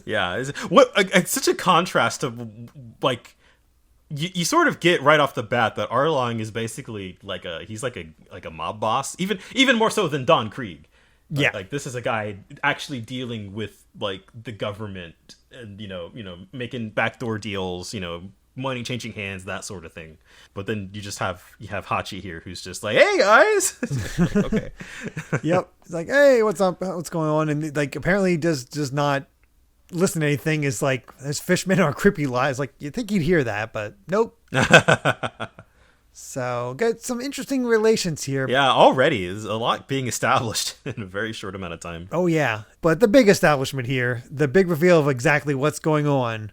Yeah, it's such a contrast to like. You sort of get right off the bat that Arlong is basically he's like a mob boss, even more so than Don Krieg. Yeah, like this is a guy actually dealing with like the government and you know making backdoor deals, money changing hands, that sort of thing. But then you have Hachi here who's just like, hey guys. Like, okay. Yep. It's like, hey, what's up? What's going on? And like apparently he does not listen to anything. Is like, there's fishmen or creepy lies. Like, you think you'd hear that, but nope. So got some interesting relations here. Yeah, already there's a lot being established in a very short amount of time. Oh yeah, but the big establishment here, the big reveal of exactly what's going on.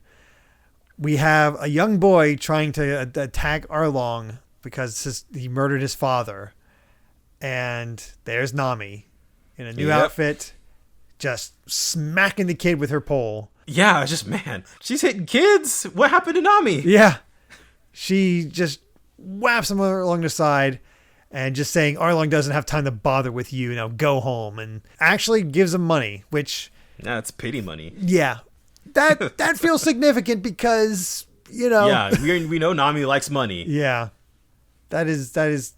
We have a young boy trying to attack Arlong because he murdered his father, and there's Nami in a new outfit, just smacking the kid with her pole. Yeah, she's hitting kids. What happened to Nami? Yeah, she just whaps him along the side and just saying, Arlong doesn't have time to bother with you, now go home, and actually gives him money, which... That's pity money. Yeah. That feels significant because, Yeah, we know Nami likes money. Yeah. That is.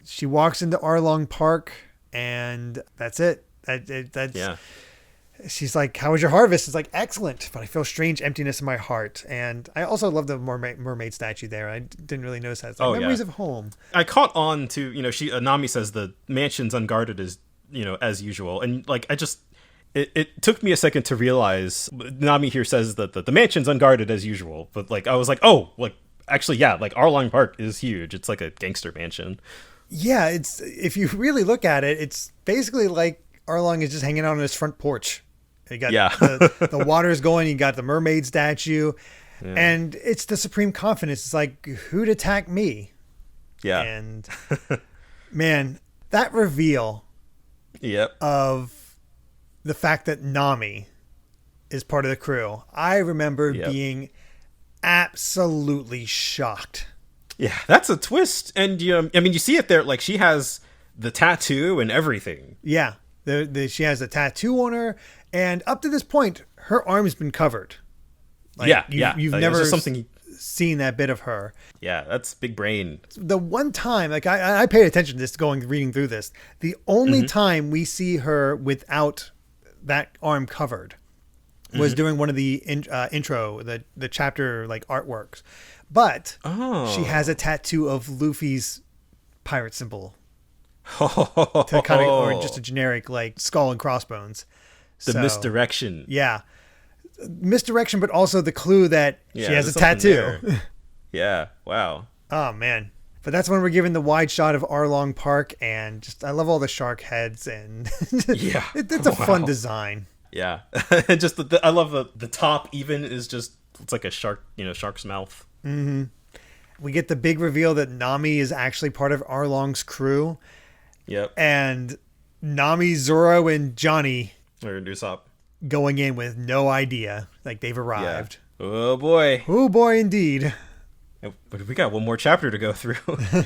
She walks into Arlong Park and that's it. That's yeah. She's like, how was your harvest? It's like, excellent, but I feel strange emptiness in my heart. And I also love the mermaid statue there. I didn't really notice that. It's like memories of home. I caught on to, Nami says the mansion's unguarded as usual. And like, it took me a second to realize Nami here says that the mansion's unguarded as usual. But like, I was like, oh, like, actually, yeah, like Arlong Park is huge. It's like a gangster mansion. Yeah, it's, if you really look at it, it's basically like Arlong is just hanging out on his front porch. You got the water's going, you got the mermaid statue, and it's the supreme confidence. It's like, who'd attack me? Yeah. And man, that reveal of the fact that Nami is part of the crew. I remember Yep. being absolutely shocked. Yeah, that's a twist. And I mean, you see it there. Like, she has the tattoo and everything. Yeah. She has a tattoo on her, and up to this point, her arm's been covered. Like, You've like, never something. seen that bit of her. Yeah, that's big brain. The one time, like I paid attention to this reading through this, the only time we see her without that arm covered was during one of the intro, the chapter like artworks. But she has a tattoo of Luffy's pirate symbol. To kind of, or just a generic like skull and crossbones. The misdirection. Yeah. Misdirection, but also the clue that she has a tattoo. Yeah. Wow. Oh man. But that's when we're given the wide shot of Arlong Park, and just I love all the shark heads, and Yeah. it's a fun design. Yeah. And just I love the top even is just, it's like a shark, shark's mouth. Mm-hmm. We get the big reveal that Nami is actually part of Arlong's crew. Yep. And Nami, Zoro, and Johnny Or Usopp going in with no idea, like they've arrived. Yeah. Oh boy. Oh boy, indeed. But we got one more chapter to go through.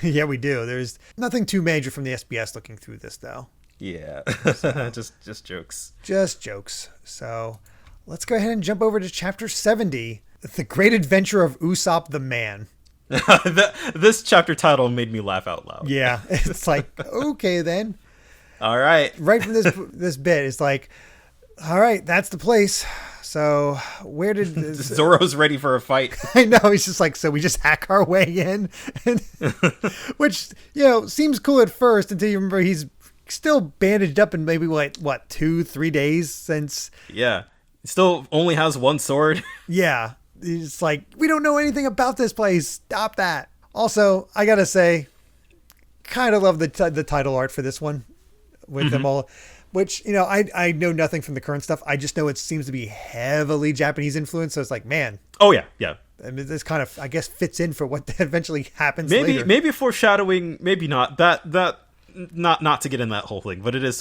Yeah, we do. There's nothing too major from the SBS looking through this, though. Yeah. just jokes. Just jokes. So let's go ahead and jump over to chapter 70, The Great Adventure of Usopp the Man. This chapter title made me laugh out loud. Yeah, it's like, okay then. All right. Right from this bit, it's like, all right, that's the place. So where did Zoro's ready for a fight? I know, he's just like, so we just hack our way in, and, which seems cool at first until you remember he's still bandaged up in maybe what 2-3 days since. Yeah, he still only has one sword. Yeah. It's like, we don't know anything about this place. Stop that. Also, I gotta say, kind of love the title art for this one with them all, which, I know nothing from the current stuff. I just know it seems to be heavily Japanese influence. So it's like, man. Oh, yeah. Yeah. I mean, this kind of, I guess, fits in for what eventually happens later. Maybe foreshadowing, maybe not. Not to get in that whole thing, but it is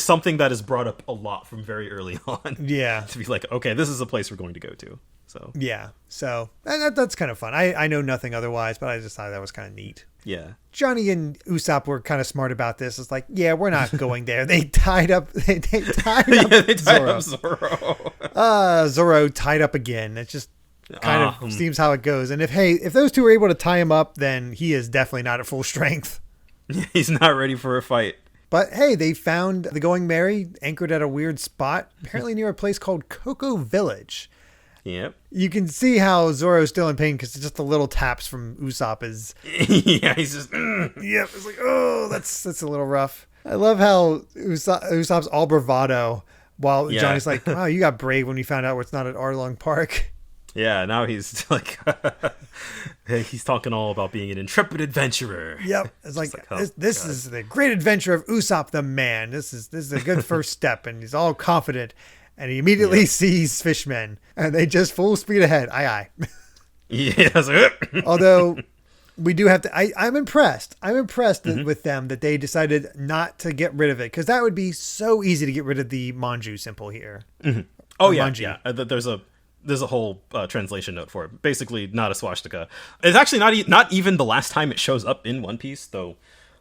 something that is brought up a lot from very early on. Yeah. To be like, okay, this is a place we're going to go to. So yeah, so that's kind of fun. I know nothing otherwise, but I just thought that was kind of neat. Yeah, Johnny and Usopp were kind of smart about this. It's like, yeah, we're not going there. They tied up. They tied up Zoro. Zoro tied up again. It just kind of seems how it goes. And if those two were able to tie him up, then he is definitely not at full strength. He's not ready for a fight. But hey, they found the Going Merry anchored at a weird spot, apparently near a place called Cocoa Village. Yep. You can see how Zoro's still in pain because just the little taps from Usopp is. Yeah, he's just. Yep, it's like, oh, that's a little rough. I love how Usopp's all bravado while Johnny's like, wow, you got brave when you found out it's not at Arlong Park. Yeah, now he's like, he's talking all about being an intrepid adventurer. Yep, it's like this is the great adventure of Usopp the Man. This is a good first step, and he's all confident. And he immediately sees fishmen, and they just full speed ahead. Aye. Yeah. Although we do have to, I'm impressed. I'm impressed with them that they decided not to get rid of it, because that would be so easy to get rid of the Manju symbol here. Mm-hmm. Oh yeah, Manji. yeah. There's a whole translation note for it. Basically, not a swastika. It's actually not even the last time it shows up in One Piece, though.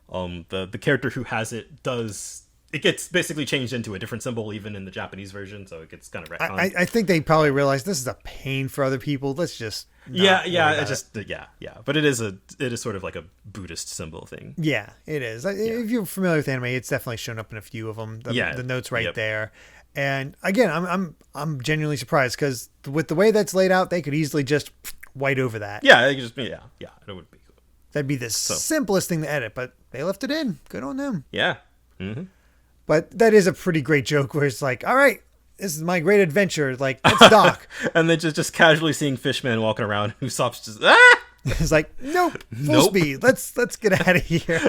The character who has it does. It gets basically changed into a different symbol even in the Japanese version, so it gets kind of retconned. I think they probably realized this is a pain for other people. Let's just yeah. But it is sort of like a Buddhist symbol thing. Yeah, it is. If you're familiar with anime, it's definitely shown up in a few of them. The notes right there. And again, I'm genuinely surprised because with the way that's laid out, they could easily just white over that. Yeah, it would be cool. That'd be the simplest thing to edit, but they left it in. Good on them. Yeah. Mm-hmm. But that is a pretty great joke where it's like, all right, this is my great adventure. Like, let's dock. And then just casually seeing fishmen walking around. Usopp's just, It's like, nope, full speed. Let's get out of here.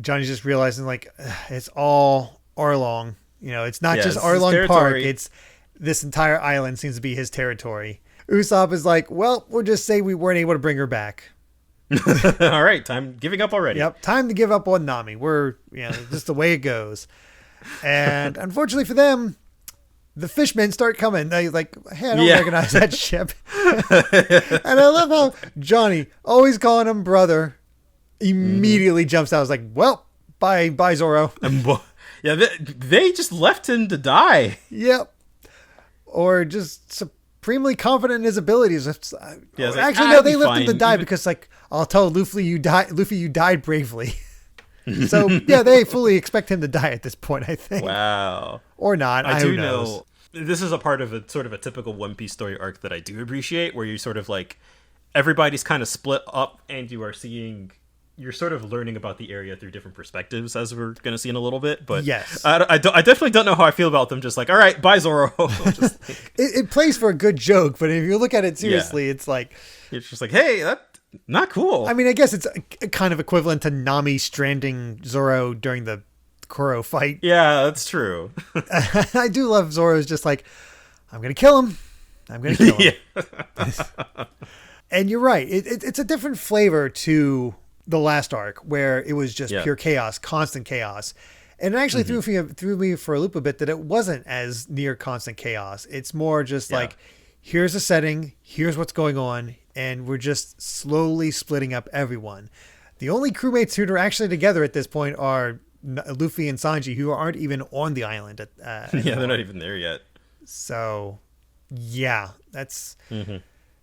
Johnny's just realizing, like, it's all Arlong. It's not just Arlong Park. It's this entire island seems to be his territory. Usopp is like, well, we'll just say we weren't able to bring her back. All right, time giving up already. Yep, time to give up on Nami. We're just the way it goes. And unfortunately for them, the fishmen start coming. They like, hey, I don't recognize that ship. And I love how Johnny, always calling him brother, immediately jumps out. I was like, well, bye, Zoro. Yeah, they just left him to die. Yep. Or just supremely confident in his abilities. Actually, no, they left him to die because, like, I'll tell Luffy you died bravely. So, yeah, they fully expect him to die at this point, I think. Wow. Or not. I do know. This is a part of a sort of a typical One Piece story arc that I do appreciate, where you sort of like, everybody's kind of split up and you're sort of learning about the area through different perspectives, as we're going to see in a little bit. But yes, I definitely don't know how I feel about them. Just like, all right, bye, Zoro. Just like, it plays for a good joke, but if you look at it seriously, it's like, it's just like, hey, that's not cool. I mean, I guess it's a kind of equivalent to Nami stranding Zoro during the Kuro fight. Yeah, that's true. I do love Zoro's just like, I'm going to kill him. I'm going to kill him. And you're right. It's a different flavor to the last arc, where it was just pure chaos, constant chaos. And it actually threw me for a loop a bit that it wasn't as near constant chaos. It's more just like, here's a setting, here's what's going on, and we're just slowly splitting up everyone. The only crewmates who are actually together at this point are Luffy and Sanji, who aren't even on the island. They're not even there yet. So, yeah, that's...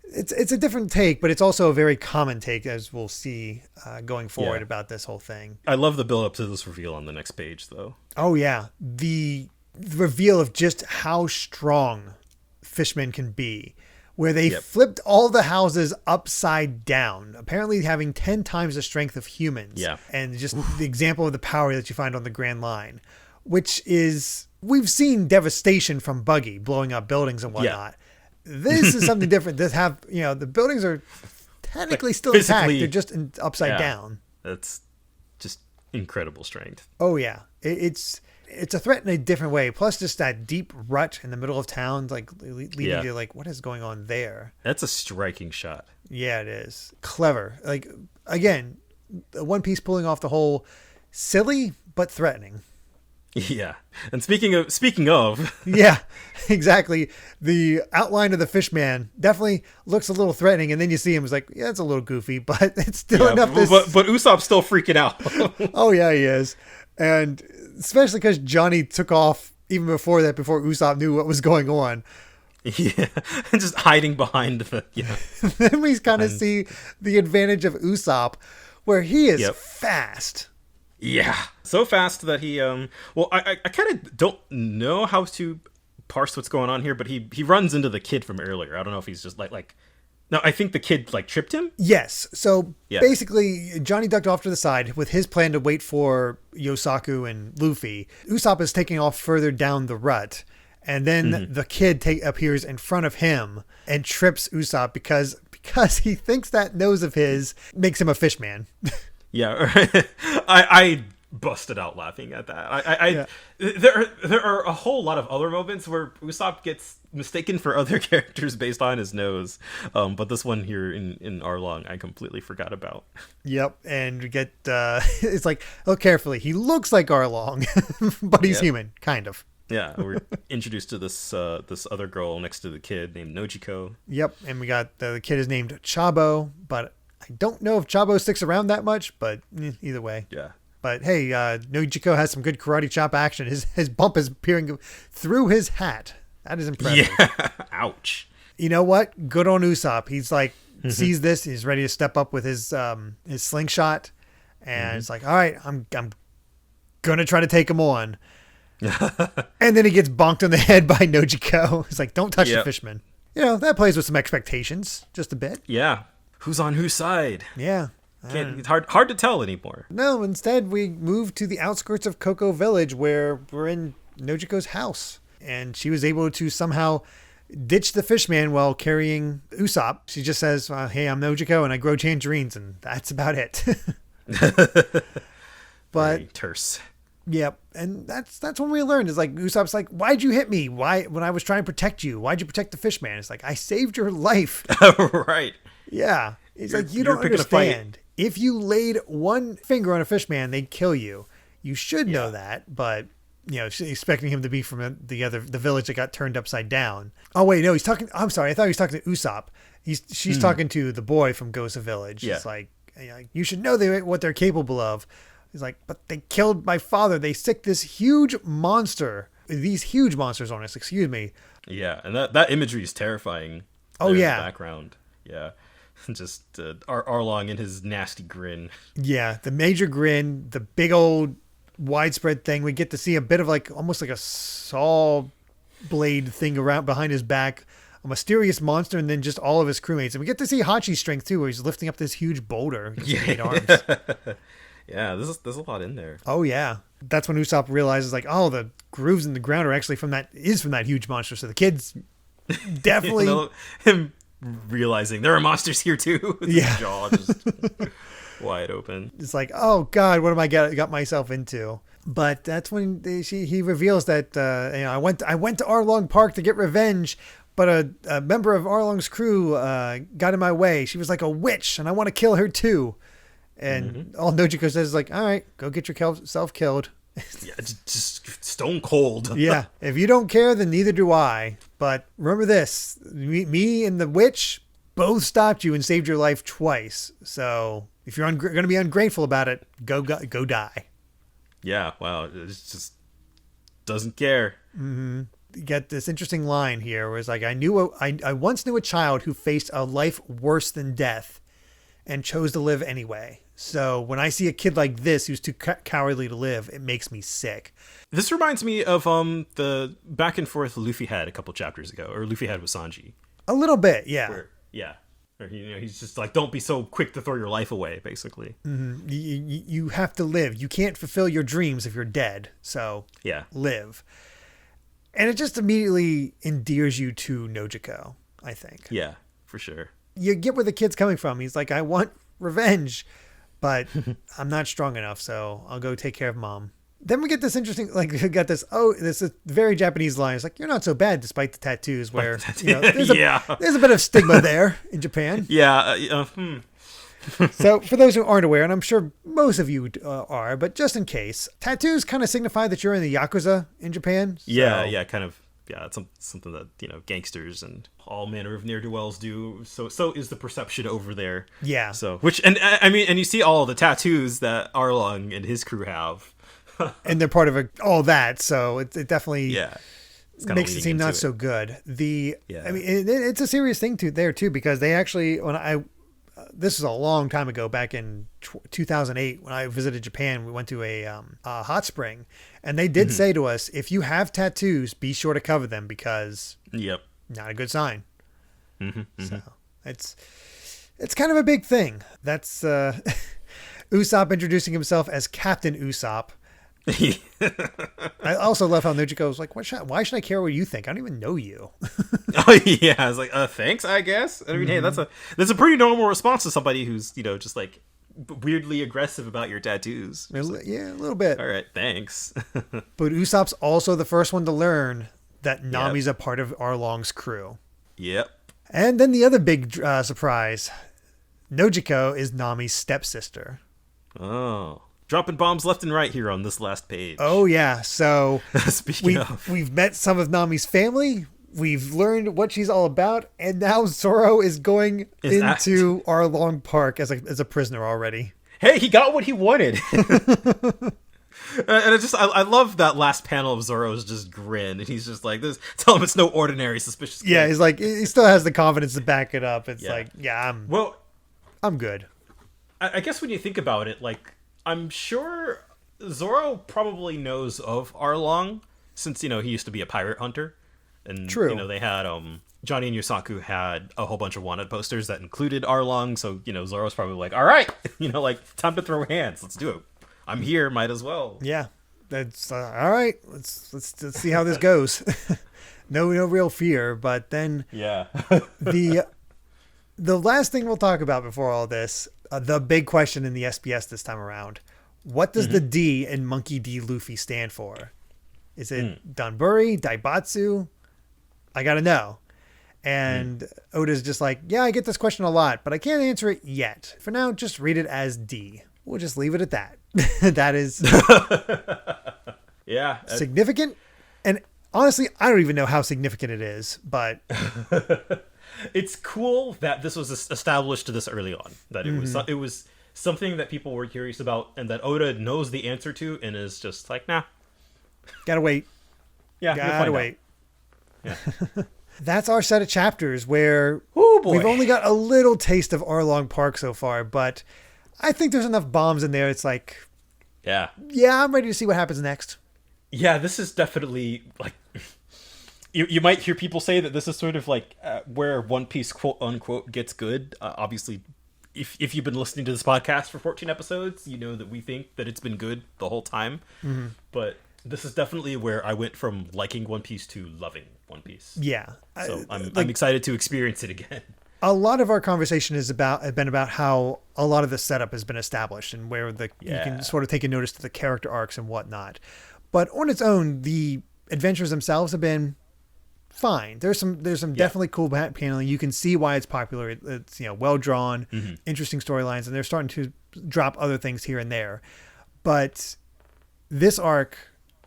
It's a different take, but it's also a very common take, as we'll see going forward about this whole thing. I love the build up to this reveal on the next page, though. Oh, yeah. The reveal of just how strong fishmen can be, where they flipped all the houses upside down, apparently having 10 times the strength of humans. Yeah. And just the example of the power that you find on the Grand Line, which is, we've seen devastation from Buggy blowing up buildings and whatnot. Yeah. This is something different. This the buildings are technically still intact. They're just upside down. That's just incredible strength. Oh yeah, it's a threat in a different way. Plus, just that deep rut in the middle of town, like leading you like, what is going on there? That's a striking shot. Yeah, it is clever. Like again, One Piece pulling off the whole silly but threatening. Yeah. And speaking of yeah, exactly. The outline of the fish man definitely looks a little threatening, and then you see him, it's like, yeah, it's a little goofy, but it's still enough. But Usopp's still freaking out. Oh yeah, he is. And especially because Johnny took off even before Usopp knew what was going on. Yeah. And just hiding behind Then we kind of see the advantage of Usopp, where he is fast. Yeah, so fast that he I kind of don't know how to parse what's going on here, but he runs into the kid from earlier. I don't know if he's just like no, I think the kid like tripped him. Yes. So basically Johnny ducked off to the side with his plan to wait for Yosaku and Luffy. Usopp is taking off further down the rut, and then the kid appears in front of him and trips Usopp because he thinks that nose of his makes him a fish man. Yeah, I busted out laughing at that. There are a whole lot of other moments where Usopp gets mistaken for other characters based on his nose, but this one here in Arlong, I completely forgot about. Yep, and we get it's like, look carefully. He looks like Arlong, but he's human, kind of. Yeah, we're introduced to this other girl next to the kid named Nojiko. Yep, and we got the kid is named Chabo, but I don't know if Chabo sticks around that much, but either way. Yeah. But hey, Nojiko has some good karate chop action. His bump is peering through his hat. That is impressive. Yeah. Ouch. You know what? Good on Usopp. He's like, sees this. He's ready to step up with his slingshot. And it's like, all right, I'm going to try to take him on. And then he gets bonked on the head by Nojiko. He's like, don't touch the fishman. That plays with some expectations just a bit. Yeah. Who's on whose side? Yeah. It's hard to tell anymore. No, instead we move to the outskirts of Cocoa Village, where we're in Nojiko's house. And she was able to somehow ditch the fishman while carrying Usopp. She just says, hey, I'm Nojiko and I grow tangerines, and that's about it. But very terse. Yep. And that's when we learned, is like, Usopp's like, why'd you hit me? Why, when I was trying to protect you? Why'd you protect the fishman? It's like, I saved your life. Right. Yeah. It's like, you don't understand. If you laid one finger on a fish man, they'd kill you. You should know that, but she's expecting him to be from the village that got turned upside down. Oh wait, no, he's talking. I'm sorry, I thought he was talking to Usopp. She's talking to the boy from Gosa Village. Yeah. It's like, you should know what they're capable of. He's like, but they killed my father. They sicked these huge monsters on us. Excuse me. Yeah, and that imagery is terrifying. Oh yeah. In the background. Yeah. Just Arlong and his nasty grin. Yeah, the major grin, the big old widespread thing. We get to see a bit of almost like a saw blade thing around behind his back. A mysterious monster, and then just all of his crewmates. And we get to see Hachi's strength too, where he's lifting up this huge boulder. Yeah. 8 arms. Yeah, there's a lot in there. Oh yeah. That's when Usopp realizes the grooves in the ground are actually from that huge monster. So the kids definitely him realizing there are monsters here too. His jaw just wide open. It's like, oh god, what am I got myself into? But that's when he reveals that I went to Arlong Park to get revenge, but a member of Arlong's crew got in my way. She was like a witch, and I want to kill her too. And all Nojiko says is like, all right, go get yourself killed. Yeah, just stone cold. Yeah, if you don't care, then neither do I. But remember this, me and the witch both stopped you and saved your life twice. So if you're going to be ungrateful about it, go die. Yeah, wow, it just doesn't care. Mm-hmm. You get this interesting line here where it's like, I once knew a child who faced a life worse than death and chose to live anyway. So when I see a kid like this who's too cowardly to live, it makes me sick. This reminds me of the back and forth Luffy had a couple chapters ago, or Luffy had with Sanji. A little bit, yeah. Or he's just like, don't be so quick to throw your life away, basically. Mm-hmm. You have to live. You can't fulfill your dreams if you're dead. So live. And it just immediately endears you to Nojiko, I think. Yeah, for sure. You get where the kid's coming from. He's like, I want revenge, but I'm not strong enough, so I'll go take care of mom. Then we get this interesting, we got this is very Japanese line. It's like, you're not so bad despite the tattoos, where there's a bit of stigma there in Japan. Yeah. So for those who aren't aware, and I'm sure most of you are, but just in case, tattoos kind of signify that you're in the Yakuza in Japan. So. Yeah, kind of. Yeah, it's something that gangsters and all manner of ne'er-do-wells do. So is the perception over there. Yeah. So and you see all the tattoos that Arlong and his crew have, and they're part of all that. So it definitely makes it seem not so good. It's a serious thing too because they actually this is a long time ago, back in 2008 when I visited Japan. We went to a hot spring, and they did say to us, if you have tattoos, be sure to cover them because not a good sign. So it's kind of a big thing. That's Usopp introducing himself as Captain Usopp. I also love how Nojiko was like, why should I care what you think? I don't even know you. Oh yeah, I was like, thanks, I guess. I mean, hey, that's a pretty normal response to somebody who's just like weirdly aggressive about your tattoos. Yeah, a little bit. All right, thanks. But Usopp's also the first one to learn that Nami's a part of Arlong's crew. Yep. And then the other big surprise, Nojiko is Nami's stepsister. Oh. Dropping bombs left and right here on this last page. Oh, yeah. So we've met some of Nami's family. We've learned what she's all about. And now Zoro is going into Arlong Park as a prisoner already. Hey, he got what he wanted. And I love that last panel of Zoro's just grin. And he's just like, tell him it's no ordinary suspicious kid. Yeah, he's like, he still has the confidence to back it up. It's I'm good. I guess when you think about it, I'm sure Zoro probably knows of Arlong since, he used to be a pirate hunter. And, True. They had, Johnny and Yusaku had a whole bunch of wanted posters that included Arlong. So, Zoro's probably like, all right, time to throw hands. Let's do it. I'm here. Might as well. Yeah. That's all right. Let's see how this goes. No real fear. But then the last thing we'll talk about before all this, the big question in the SBS this time around. What does the D in Monkey D. Luffy stand for? Is it Danburi, Daibatsu? I got to know. And Oda's just like, yeah, I get this question a lot, but I can't answer it yet. For now, just read it as D. We'll just leave it at that. That is... Yeah. Significant. And honestly, I don't even know how significant it is, but it's cool that this was established this early on. That it was something that people were curious about, and that Oda knows the answer to, and is just like, nah. Gotta wait. Yeah, gotta wait. Yeah. That's our set of chapters where we've only got a little taste of Arlong Park so far, but I think there's enough bombs in there. It's like, yeah, I'm ready to see what happens next. Yeah, this is definitely like you might hear people say that this is sort of like where One Piece quote unquote gets good. Obviously, if you've been listening to this podcast for 14 episodes, you know that we think that it's been good the whole time. Mm-hmm. But this is definitely where I went from liking One Piece to loving One Piece. Yeah. So I'm excited to experience it again. A lot of our conversation has been about how a lot of the setup has been established and where you can sort of take a notice to the character arcs and whatnot. But on its own, the adventures themselves have been fine. There's some definitely cool paneling. You can see why it's popular. It's well drawn, interesting storylines, and they're starting to drop other things here and there. But this arc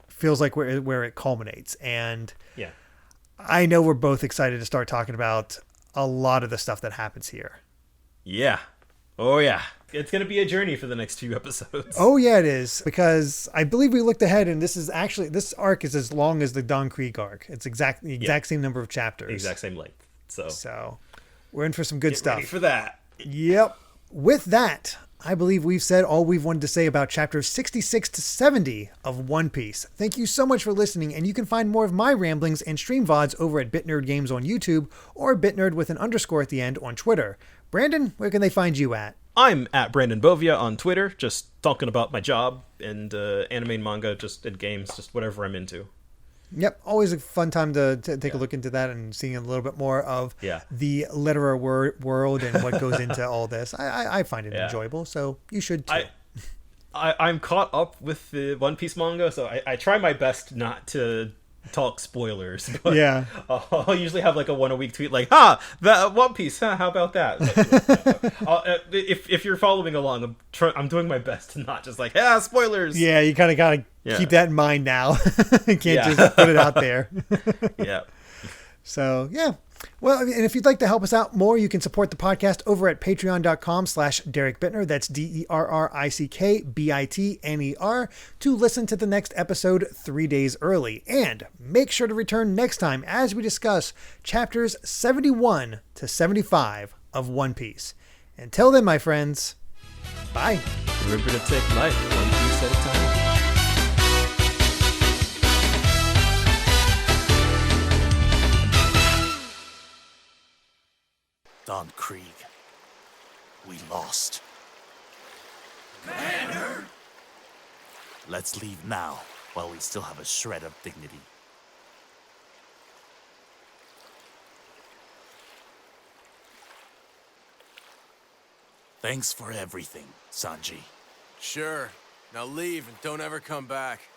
feels like where it culminates, and I know we're both excited to start talking about a lot of the stuff that happens here. Yeah. Oh yeah. It's going to be a journey for the next few episodes. Oh yeah, it is, because I believe we looked ahead, and this arc is as long as the Don Krieg arc. It's the exact same number of chapters. Exact same length. So we're in for some good stuff. Ready for that. Yep. With that, I believe we've said all we've wanted to say about chapters 66 to 70 of One Piece. Thank you so much for listening, and you can find more of my ramblings and stream VODs over at BitNerd Games on YouTube, or BitNerd with an _ at the end on Twitter. Brandon, where can they find you at? I'm at Brandon Bovia on Twitter, just talking about my job and anime and manga, and games, just whatever I'm into. Yep, always a fun time to take a look into that and seeing a little bit more of the literary world and what goes into all this. I find it enjoyable, so you should too. I'm caught up with the One Piece manga, so I try my best not to talk spoilers, but I'll usually have like a one a week tweet like, that One Piece, how about that? If you're following along, I'm doing my best to not just like, spoilers. Yeah, you kind of gotta keep that in mind now. You can't just put it out there. Yeah. So well, and if you'd like to help us out more, you can support the podcast over at patreon.com/Derek Bittner. That's DERRICKBITNER to listen to the next episode 3 days early. And make sure to return next time as we discuss chapters 71 to 75 of One Piece. Until then, my friends, bye. Remember to take life one piece at a time. Don Krieg. We lost. Commander! Let's leave now, while we still have a shred of dignity. Thanks for everything, Sanji. Sure. Now leave and don't ever come back.